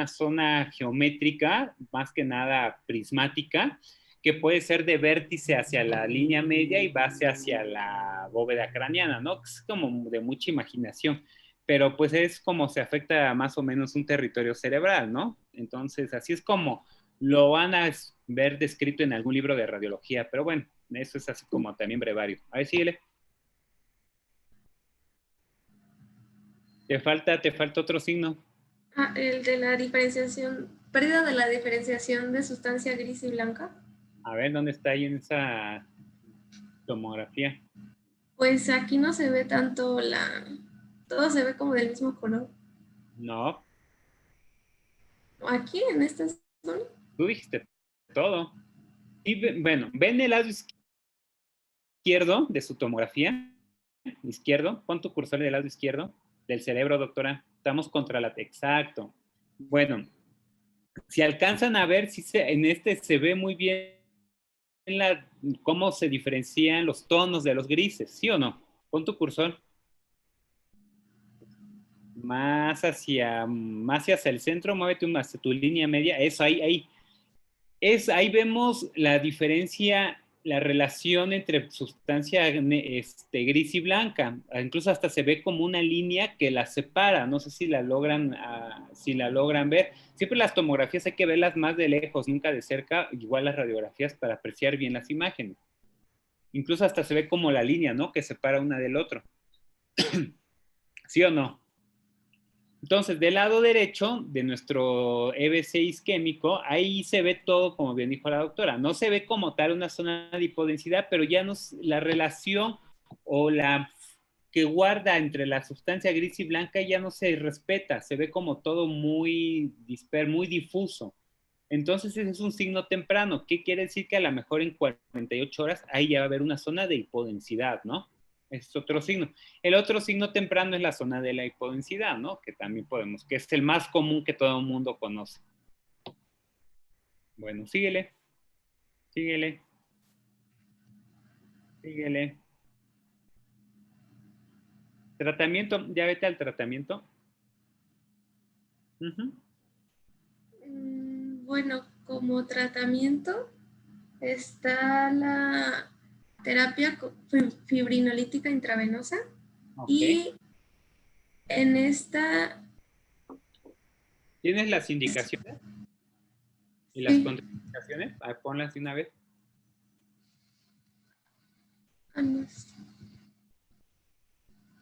zona geométrica, más que nada prismática, que puede ser de vértice hacia la línea media y base hacia la bóveda craneana, ¿no? Es como de mucha imaginación, pero pues es como se afecta más o menos un territorio cerebral, ¿no? Entonces, así es como lo van a ver descrito en algún libro de radiología, pero bueno, eso es así como también brevario. A ver, síguele. Te falta otro signo. Ah, el de la diferenciación, pérdida de la diferenciación de sustancia gris y blanca. A ver, ¿dónde está ahí en esa tomografía? Pues aquí no se ve tanto todo se ve como del mismo color. No. Aquí en esta zona. Tú dijiste todo. Y bueno, ven el lado izquierdo de su tomografía. Izquierdo. Pon tu cursor del lado izquierdo del cerebro, doctora. Estamos contra la... Exacto. Bueno, si alcanzan a ver, si en este se ve muy bien cómo se diferencian los tonos de los grises, ¿sí o no? Pon tu cursor más hacia el centro, muévete hacia tu línea media, eso, ahí vemos la diferencia, la relación entre sustancia gris y blanca, incluso hasta se ve como una línea que la separa, no sé si la logran ver. Siempre las tomografías hay que verlas más de lejos, nunca de cerca, igual las radiografías para apreciar bien las imágenes. Incluso hasta se ve como la línea, ¿no? Que separa una del otro. ¿Sí o no? Entonces, del lado derecho de nuestro EBC isquémico, ahí se ve todo, como bien dijo la doctora. No se ve como tal una zona de hipodensidad, pero ya la relación o la que guarda entre la sustancia gris y blanca ya no se respeta. Se ve como todo muy muy difuso. Entonces, ese es un signo temprano. ¿Qué quiere decir? Que a lo mejor en 48 horas ahí ya va a haber una zona de hipodensidad, ¿no? Es otro signo. El otro signo temprano es la zona de la hipodensidad, ¿no? Que también que es el más común que todo el mundo conoce. Bueno, síguele. Síguele. Síguele. Tratamiento, ya vete al tratamiento. Bueno, como tratamiento está la terapia fibrinolítica intravenosa. Okay. Y en esta... ¿Tienes las indicaciones? ¿Y las contraindicaciones? Ponlas de una vez. No.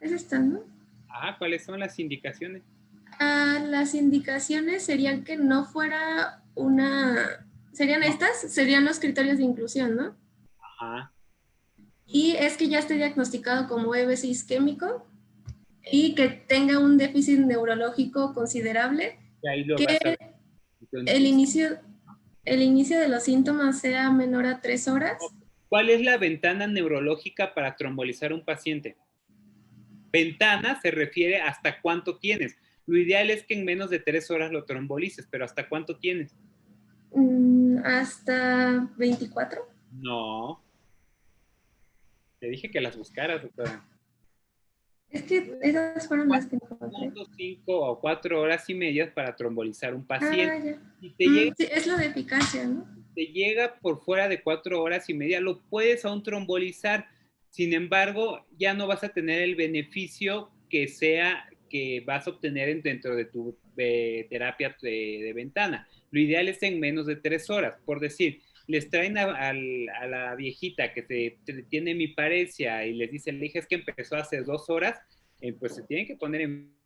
Es esta, ¿no? ¿Cuáles son las indicaciones? Las indicaciones serían que no fuera ¿Serían estas? Serían los criterios de inclusión, ¿no? Ajá. Y es que ya esté diagnosticado como EBC isquémico y que tenga un déficit neurológico considerable, que el inicio de los síntomas sea menor a 3 horas. ¿Cuál es la ventana neurológica para trombolizar un paciente? Ventana se refiere hasta cuánto tienes. Lo ideal es que en menos de 3 horas lo trombolices, pero ¿hasta cuánto tienes? Hasta 24. No. Te dije que las buscaras, doctora. Es que esas fueron las que encontré. 5 o 4 horas y media para trombolizar un paciente. Ya. Sí, es lo de eficacia, ¿no? Te llega por fuera de 4 horas y media, lo puedes aún trombolizar. Sin embargo, ya no vas a tener el beneficio que vas a obtener dentro de tu terapia de ventana. Lo ideal es en menos de 3 horas. Por decir, les traen a la viejita que tiene hemiparesia y les dicen, le dije, es que empezó hace 2 horas, pues se tienen que poner en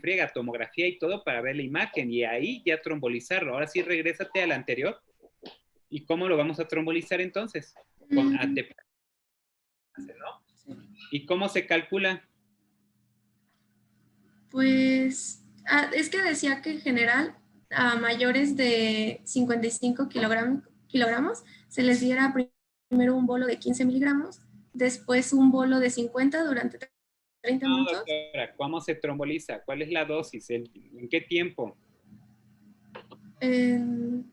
friega, tomografía y todo para ver la imagen y ahí ya trombolizarlo. Ahora sí, regrésate al anterior. ¿Y cómo lo vamos a trombolizar entonces? Con ¿no? Sí. ¿Y cómo se calcula? Pues es que decía que en general a mayores de 55 kilogramos se les diera primero un bolo de 15 miligramos, después un bolo de 50 durante 30 No, minutos. doctora, ¿cómo se tromboliza? ¿Cuál es la dosis? ¿En qué tiempo? ¿En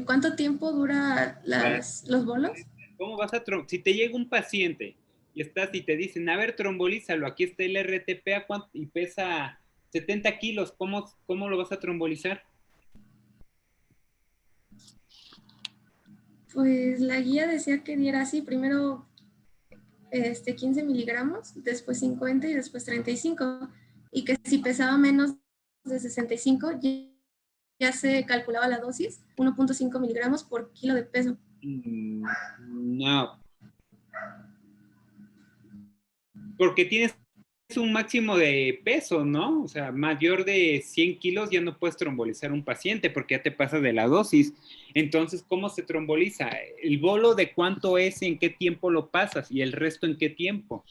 cuánto tiempo dura los bolos? ¿Cómo vas a si te llega un paciente y te dicen, a ver, trombolízalo, aquí está el RTP y pesa 70 kilos, ¿cómo lo vas a trombolizar? Pues la guía decía que diera así, primero 15 miligramos, después 50 y después 35. Y que si pesaba menos de 65, ya se calculaba la dosis, 1.5 miligramos por kilo de peso. No. Porque tienes un máximo de peso, ¿no? O sea, mayor de 100 kilos ya no puedes trombolizar un paciente porque ya te pasas de la dosis. Entonces, ¿cómo se tromboliza? El bolo de cuánto es, en qué tiempo lo pasas y el resto en qué tiempo.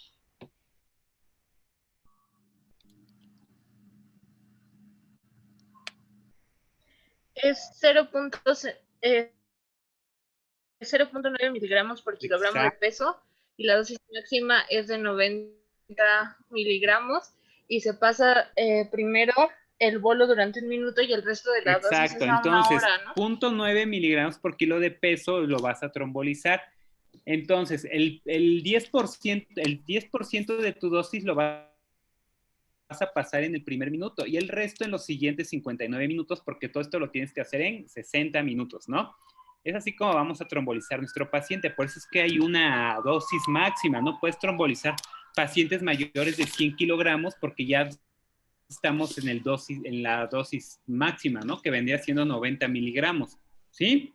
Es 0.9 miligramos por kilogramo de peso y la dosis máxima es de 90 miligramos y se pasa primero el bolo durante 1 minuto y el resto de la dosis es a una hora, ¿no? 0.9 miligramos por kilo de peso lo vas a trombolizar. Entonces, el 10% de tu dosis lo vas a pasar en el primer minuto y el resto en los siguientes 59 minutos, porque todo esto lo tienes que hacer en 60 minutos, ¿no? Es así como vamos a trombolizar a nuestro paciente. Por eso es que hay una dosis máxima. No puedes trombolizar pacientes mayores de 100 kilogramos porque ya estamos en la dosis máxima, ¿no? Que vendría siendo 90 miligramos, ¿sí?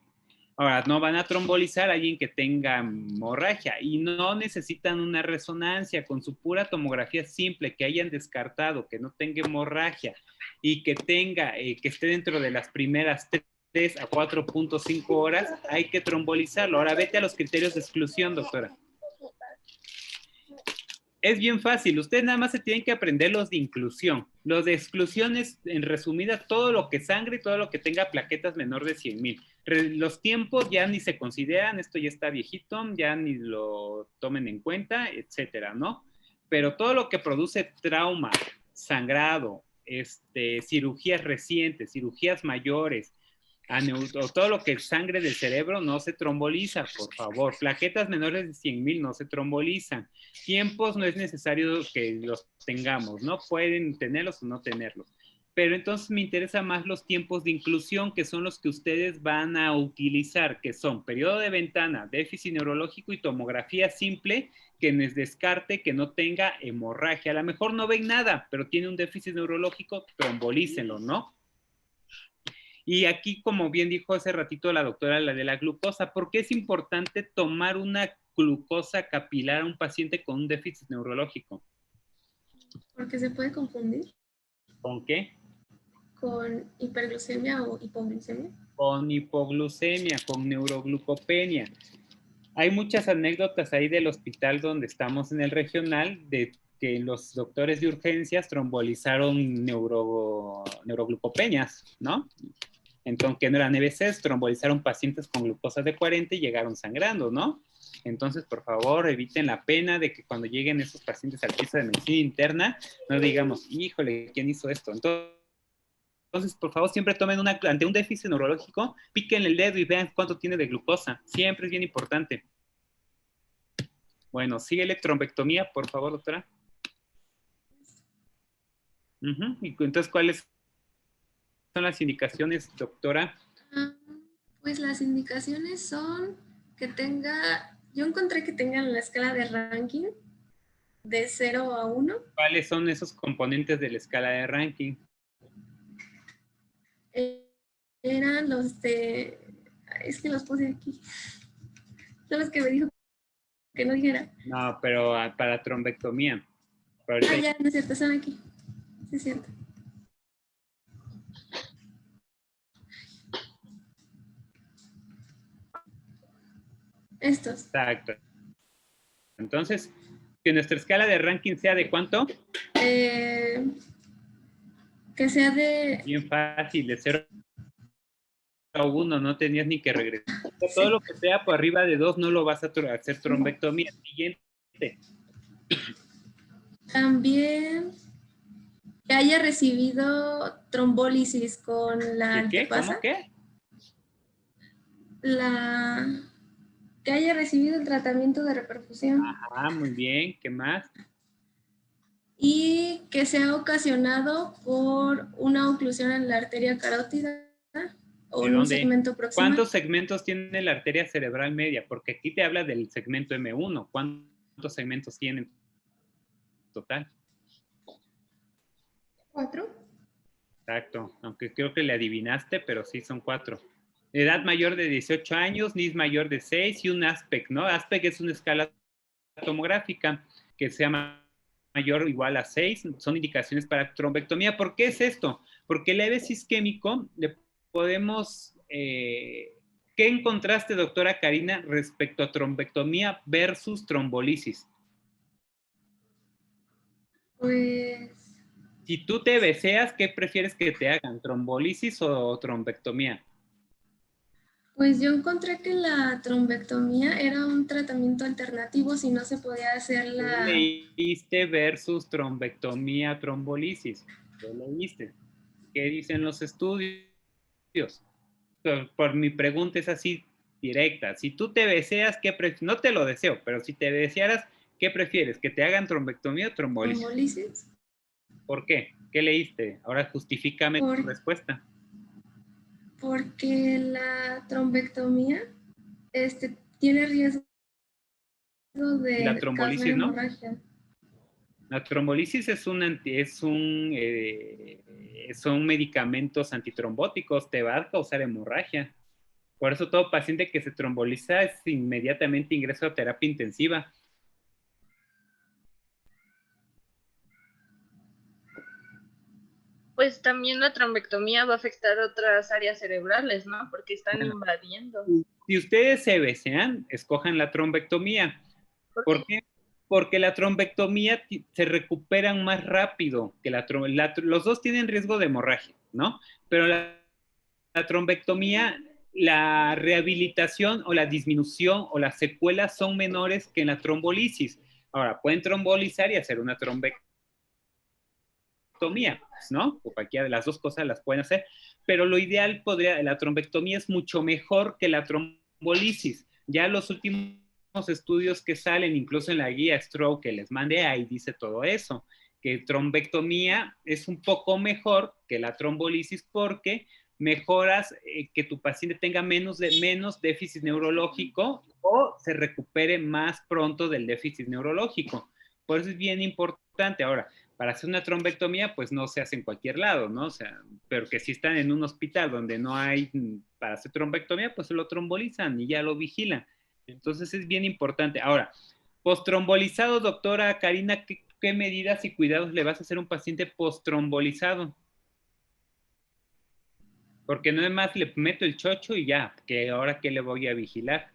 Ahora, no van a trombolizar a alguien que tenga hemorragia y no necesitan una resonancia. Con su pura tomografía simple que hayan descartado, que no tenga hemorragia y que esté dentro de las primeras 3 a 4.5 horas, hay que trombolizarlo. Ahora vete a los criterios de exclusión, doctora. Es bien fácil, ustedes nada más se tienen que aprender los de inclusión. Los de exclusión es, en resumida, todo lo que sangre y todo lo que tenga plaquetas menor de 100,000. Los tiempos ya ni se consideran, esto ya está viejito, ya ni lo tomen en cuenta, etcétera, ¿no? Pero todo lo que produce trauma, sangrado, cirugías recientes, cirugías mayores, o todo lo que es sangre del cerebro no se tromboliza, por favor. Plaquetas menores de 100,000 no se trombolizan. Tiempos no es necesario que los tengamos, ¿no? Pueden tenerlos o no tenerlos. Pero entonces me interesa más los tiempos de inclusión, que son los que ustedes van a utilizar, que son periodo de ventana, déficit neurológico y tomografía simple, que les descarte que no tenga hemorragia. A lo mejor no ven nada, pero tiene un déficit neurológico, trombolícenlo, ¿no? Y aquí, como bien dijo hace ratito la doctora, la de la glucosa, ¿por qué es importante tomar una glucosa capilar a un paciente con un déficit neurológico? Porque se puede confundir. ¿Con qué? Con hiperglucemia o hipoglucemia. Con hipoglucemia, con neuroglucopenia. Hay muchas anécdotas ahí del hospital donde estamos en el regional de que los doctores de urgencias trombolizaron neuroglucopenias, ¿no? Entonces, que no eran EBCs, trombolizaron pacientes con glucosa de 40 y llegaron sangrando, ¿no? Entonces, por favor, eviten la pena de que cuando lleguen esos pacientes al piso de medicina interna, no digamos, híjole, ¿quién hizo esto? Entonces, por favor, siempre tomen ante un déficit neurológico, piquen el dedo y vean cuánto tiene de glucosa. Siempre es bien importante. Bueno, síguele trombectomía, por favor, doctora. Y entonces, ¿cuáles son las indicaciones, doctora? Pues las indicaciones son que yo encontré que tengan la escala de ranking de 0 a 1. ¿Cuáles son esos componentes de la escala de ranking? Eran los de... Es que los puse aquí. Son los que me dijo que no dijera. No, pero para trombectomía. Ya, no es cierto, están aquí. Sí, es cierto. Estos. Exacto. Entonces, que nuestra escala de ranking sea de ¿cuánto? Que sea de... Bien fácil, de 0 a 1, no tenías ni que regresar. Todo lo que sea por arriba de 2 no lo vas a hacer trombectomía. Siguiente. También que haya recibido trombólisis con la ¿Qué? altepasa. ¿Cómo qué? Que haya recibido el tratamiento de reperfusión. Ajá, muy bien. ¿Qué más? Y que sea ocasionado por una oclusión en la arteria carótida o en un segmento proximal. ¿Cuántos segmentos tiene la arteria cerebral media? Porque aquí te habla del segmento M1. ¿Cuántos segmentos tiene en total? 4. Exacto, aunque creo que le adivinaste, pero sí son 4. Edad mayor de 18 años, NIS mayor de 6 y un ASPEC, ¿no? ASPEC es una escala tomográfica que sea mayor o igual a 6, son indicaciones para trombectomía. ¿Por qué es esto? Porque el EVC isquémico le podemos... ¿Qué encontraste, doctora Karina, respecto a trombectomía versus trombolisis? Pues... Si tú te deseas, ¿qué prefieres que te hagan? ¿Trombolisis o trombectomía? Pues yo encontré que la trombectomía era un tratamiento alternativo si no se podía hacer la... ¿Qué leíste versus trombectomía, trombolisis? ¿Qué leíste? ¿Qué dicen los estudios? Por mi pregunta es así directa. Si tú te deseas, ¿qué prefieres? No te lo deseo, pero si te desearas, ¿qué prefieres? ¿Que te hagan trombectomía o trombolisis? ¿Trombolisis? ¿Por qué? ¿Qué leíste? Ahora justifícame tu respuesta. Porque la trombectomía tiene riesgo de la trombolisis, ¿no? hemorragia. La trombolisis son medicamentos antitrombóticos, te va a causar hemorragia. Por eso todo paciente que se tromboliza es inmediatamente ingreso a terapia intensiva. Pues también la trombectomía va a afectar otras áreas cerebrales, ¿no? Porque están invadiendo. Si ustedes se desean, escojan la trombectomía. ¿Por qué? Porque la trombectomía se recuperan más rápido que los dos tienen riesgo de hemorragia, ¿no? Pero la trombectomía, la rehabilitación o la disminución o las secuelas son menores que en la trombolisis. Ahora, pueden trombolizar y hacer una trombectomía, ¿no? O cualquiera de las dos cosas las pueden hacer, pero lo ideal la trombectomía es mucho mejor que la trombolisis. Ya los últimos estudios que salen, incluso en la guía Stroke que les mandé, ahí dice todo eso, que trombectomía es un poco mejor que la trombolisis porque mejoras que tu paciente tenga menos déficit neurológico o se recupere más pronto del déficit neurológico. Por eso es bien importante. Ahora, para hacer una trombectomía, pues no se hace en cualquier lado, ¿no? O sea, pero que si están en un hospital donde no hay para hacer trombectomía, pues lo trombolizan y ya lo vigilan. Entonces es bien importante. Ahora, postrombolizado, doctora Karina, ¿qué medidas y cuidados le vas a hacer a un paciente postrombolizado? Porque no es más le meto el chocho y ya, que ahora qué le voy a vigilar.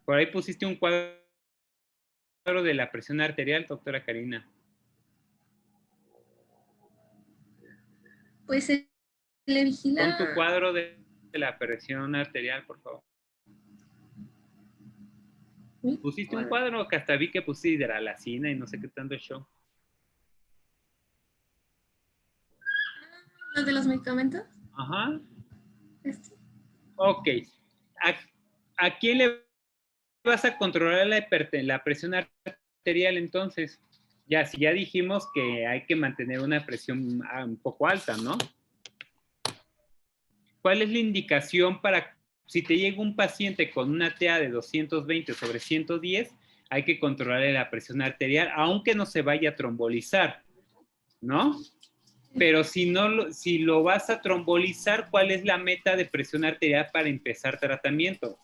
Por ahí pusiste un cuadro de la presión arterial, doctora Karina. Pues se le vigila... Pon tu cuadro de la presión arterial, por favor. Pusiste un cuadro que hasta vi que pusiste hidralacina y no sé qué tanto show. ¿Los de los medicamentos? Ajá. Ok. ¿A quién le vas a controlar la presión arterial entonces? Ya, si ya dijimos que hay que mantener una presión un poco alta, ¿no? ¿Cuál es la indicación para, si te llega un paciente con una TA de 220/110, hay que controlarle la presión arterial, aunque no se vaya a trombolizar, ¿no? Pero si lo vas a trombolizar, ¿cuál es la meta de presión arterial para empezar tratamiento?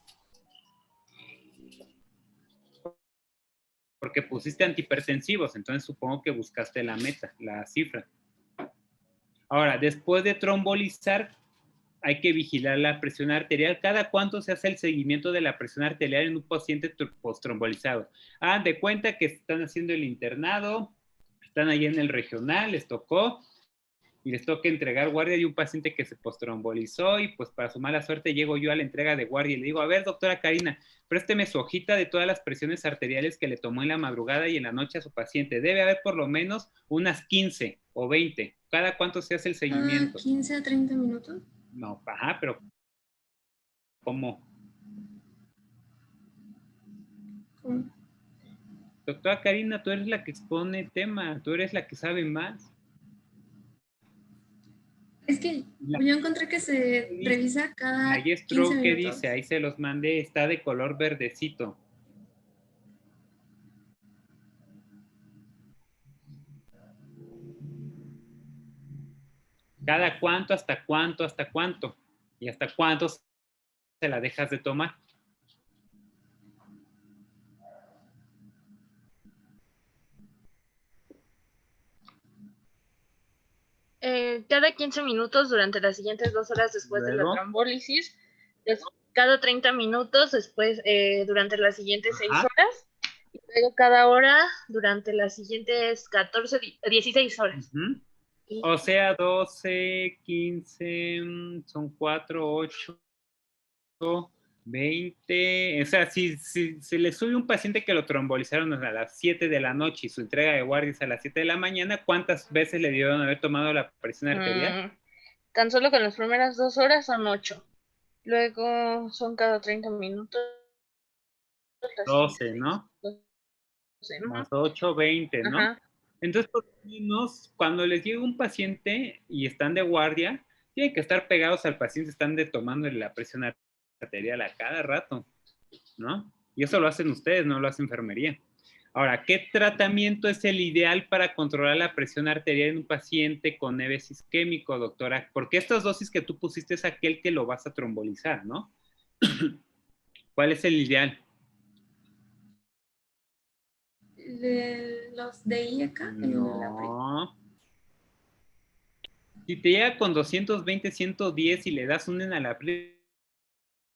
Porque pusiste antihipertensivos, entonces supongo que buscaste la meta, la cifra. Ahora, después de trombolizar, hay que vigilar la presión arterial. ¿Cada cuánto se hace el seguimiento de la presión arterial en un paciente postrombolizado? De cuenta que están haciendo el internado, están ahí en el regional, les tocó, y les toca entregar guardia de un paciente que se postrombolizó, y pues para su mala suerte llego yo a la entrega de guardia y le digo, a ver, doctora Karina, présteme su hojita de todas las presiones arteriales que le tomó en la madrugada y en la noche a su paciente. Debe haber por lo menos unas 15 o 20. ¿Cada cuánto se hace el seguimiento? 15 a 30 minutos. No, pero ¿cómo? ¿Cómo? Doctora Karina, tú eres la que expone el tema, tú eres la que sabe más. Es que yo encontré que se revisa cada ahí 15 Stroke, ¿qué minutos. dice? Ahí se los mandé, está de color verdecito. ¿Cada cuánto, hasta cuánto, hasta cuánto? ¿Y hasta cuánto se la dejas de tomar? Cada 15 minutos durante las siguientes 2 horas después de la trombólisis, cada 30 minutos después durante las siguientes 6 horas, y luego cada hora durante las siguientes 16 horas. O sea, 12, 15, son 4, 8, 20. O sea, si se le sube un paciente que lo trombolizaron a las 7 de la noche y su entrega de guardia es a las 7 de la mañana, ¿cuántas veces le debieron haber tomado la presión arterial? Tan solo con las primeras 2 horas son 8. Luego son cada 30 minutos. 12, ¿no? 12, ¿no? Más 8, 20, ¿no? Ajá. Entonces, por lo menos, cuando les llega un paciente y están de guardia, tienen que estar pegados al paciente, están tomando la presión arterial a cada rato, ¿no? Y eso lo hacen ustedes, no lo hace enfermería. Ahora, ¿qué tratamiento es el ideal para controlar la presión arterial en un paciente con EVES isquémico, doctora? Porque estas dosis que tú pusiste es aquel que lo vas a trombolizar, ¿no? ¿Cuál es el ideal? Los de IECA. No. Si te llega con 220, 110 y le das un enalapril,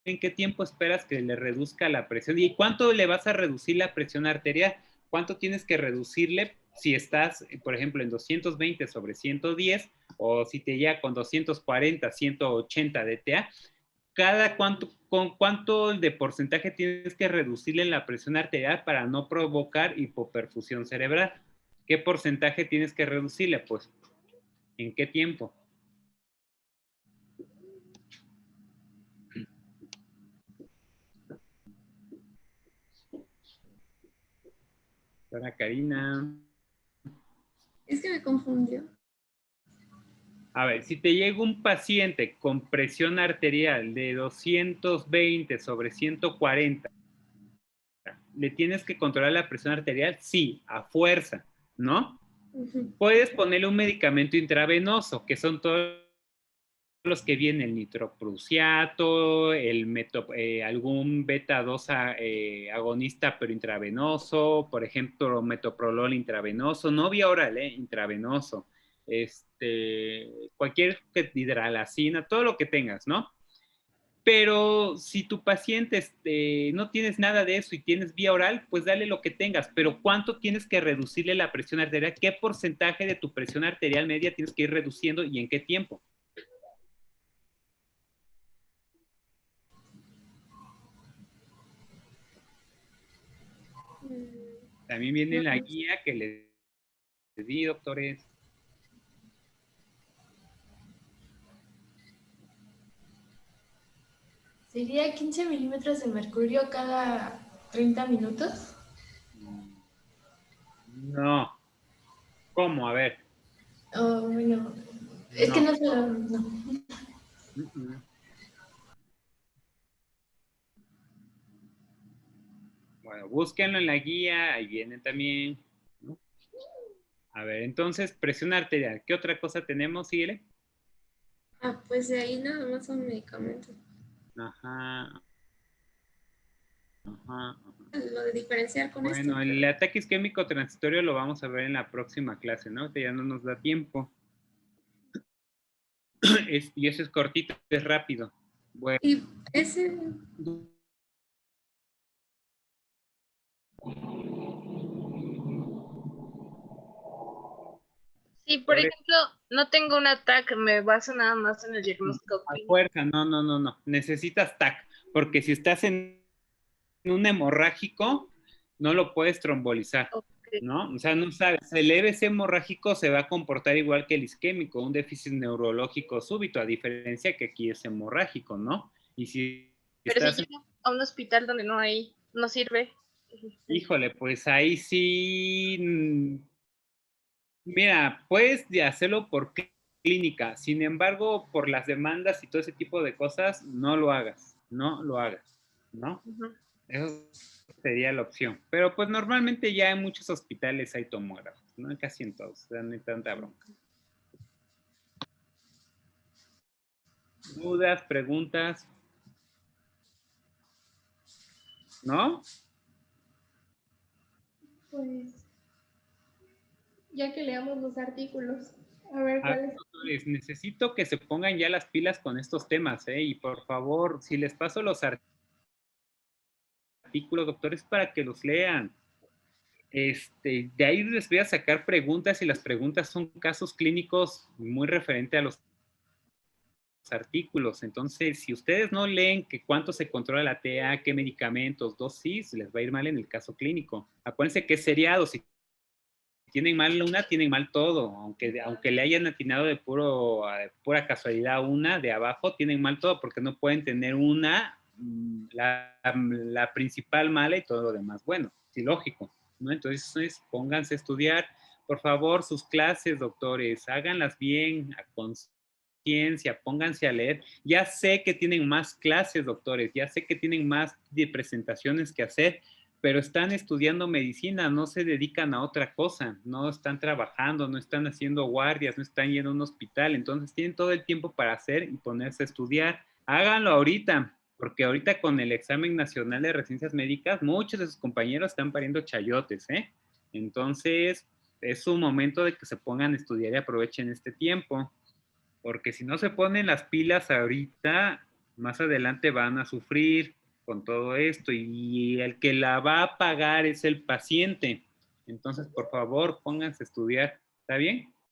¿en qué tiempo esperas que le reduzca la presión? ¿Y cuánto le vas a reducir la presión arterial? ¿Cuánto tienes que reducirle si estás, por ejemplo, en 220 sobre 110 o si te llega con 240, 180 DTA? ¿Con cuánto de porcentaje tienes que reducirle la presión arterial para no provocar hipoperfusión cerebral? ¿Qué porcentaje tienes que reducirle? Pues, ¿en qué tiempo? Hola, Karina. Es que me confundió. A ver, si te llega un paciente con presión arterial de 220 sobre 140, ¿le tienes que controlar la presión arterial? Sí, a fuerza, ¿no? Puedes ponerle un medicamento intravenoso, que son todos los que vienen, el nitroprusiato, algún beta-2 agonista pero intravenoso, por ejemplo, metoprolol intravenoso, no vía oral, intravenoso. Cualquier hidralacina, todo lo que tengas, ¿no? Pero si tu paciente no tienes nada de eso y tienes vía oral, pues dale lo que tengas. Pero ¿cuánto tienes que reducirle la presión arterial? ¿Qué porcentaje de tu presión arterial media tienes que ir reduciendo y en qué tiempo? También viene la guía que les di, doctores. ¿Sería 15 milímetros de mercurio cada 30 minutos? No. ¿Cómo? A ver. Oh, bueno. Es que no sé. No. Bueno, búsquenlo en la guía, ahí vienen también, ¿no? A ver, entonces, presión arterial. ¿Qué otra cosa tenemos? Síguele. Pues de ahí nada más son medicamentos. Ajá. Lo de diferenciar con esto. Bueno, el ataque isquémico transitorio lo vamos a ver en la próxima clase, ¿no? Ya no nos da tiempo. Y eso es cortito, es rápido. Bueno. Y ese... Sí, por ejemplo, no tengo una TAC, me baso nada más en el diagnóstico A clínico. fuerza, no. Necesitas TAC, porque si estás en un hemorrágico, no lo puedes trombolizar, ¿no? O sea, no sabes, el EBC hemorrágico se va a comportar igual que el isquémico, un déficit neurológico súbito, a diferencia que aquí es hemorrágico, ¿no? Y si Pero estás si llego a un hospital donde no hay, no sirve. Híjole, pues ahí sí, mira, puedes hacerlo por clínica, sin embargo, por las demandas y todo ese tipo de cosas, no lo hagas, ¿no? Eso sería la opción. Pero pues normalmente ya en muchos hospitales hay tomógrafos, ¿no? Casi en todos, o sea, no hay tanta bronca. ¿Dudas, preguntas? ¿No? Pues, ya que leamos los artículos, a ver A ver, cuáles. doctores, necesito que se pongan ya las pilas con estos temas, ¿eh? Y por favor, si les paso los artículos, doctores, para que los lean. De ahí les voy a sacar preguntas y las preguntas son casos clínicos muy referentes a los artículos. Entonces, si ustedes no leen que cuánto se controla la TA, qué medicamentos, dosis, les va a ir mal en el caso clínico. Acuérdense que es seriado. Si tienen mal una, tienen mal todo. Aunque le hayan atinado de pura casualidad una de abajo, tienen mal todo porque no pueden tener una, la principal mala y todo lo demás bueno. Sí, lógico, ¿no? Entonces, pónganse a estudiar. Por favor, sus clases, doctores, háganlas bien, a conciencia, pónganse a leer. Ya sé que tienen más clases, doctores, ya sé que tienen más de presentaciones que hacer, pero están estudiando medicina, no se dedican a otra cosa, no están trabajando, no están haciendo guardias, no están yendo a un hospital, entonces tienen todo el tiempo para hacer y ponerse a estudiar. Háganlo ahorita, porque ahorita con el examen nacional de residencias médicas, muchos de sus compañeros están pariendo chayotes, ¿eh? Entonces, es un momento de que se pongan a estudiar y aprovechen este tiempo, porque si no se ponen las pilas ahorita, más adelante van a sufrir con todo esto y el que la va a pagar es el paciente. Entonces, por favor, pónganse a estudiar. ¿Está bien?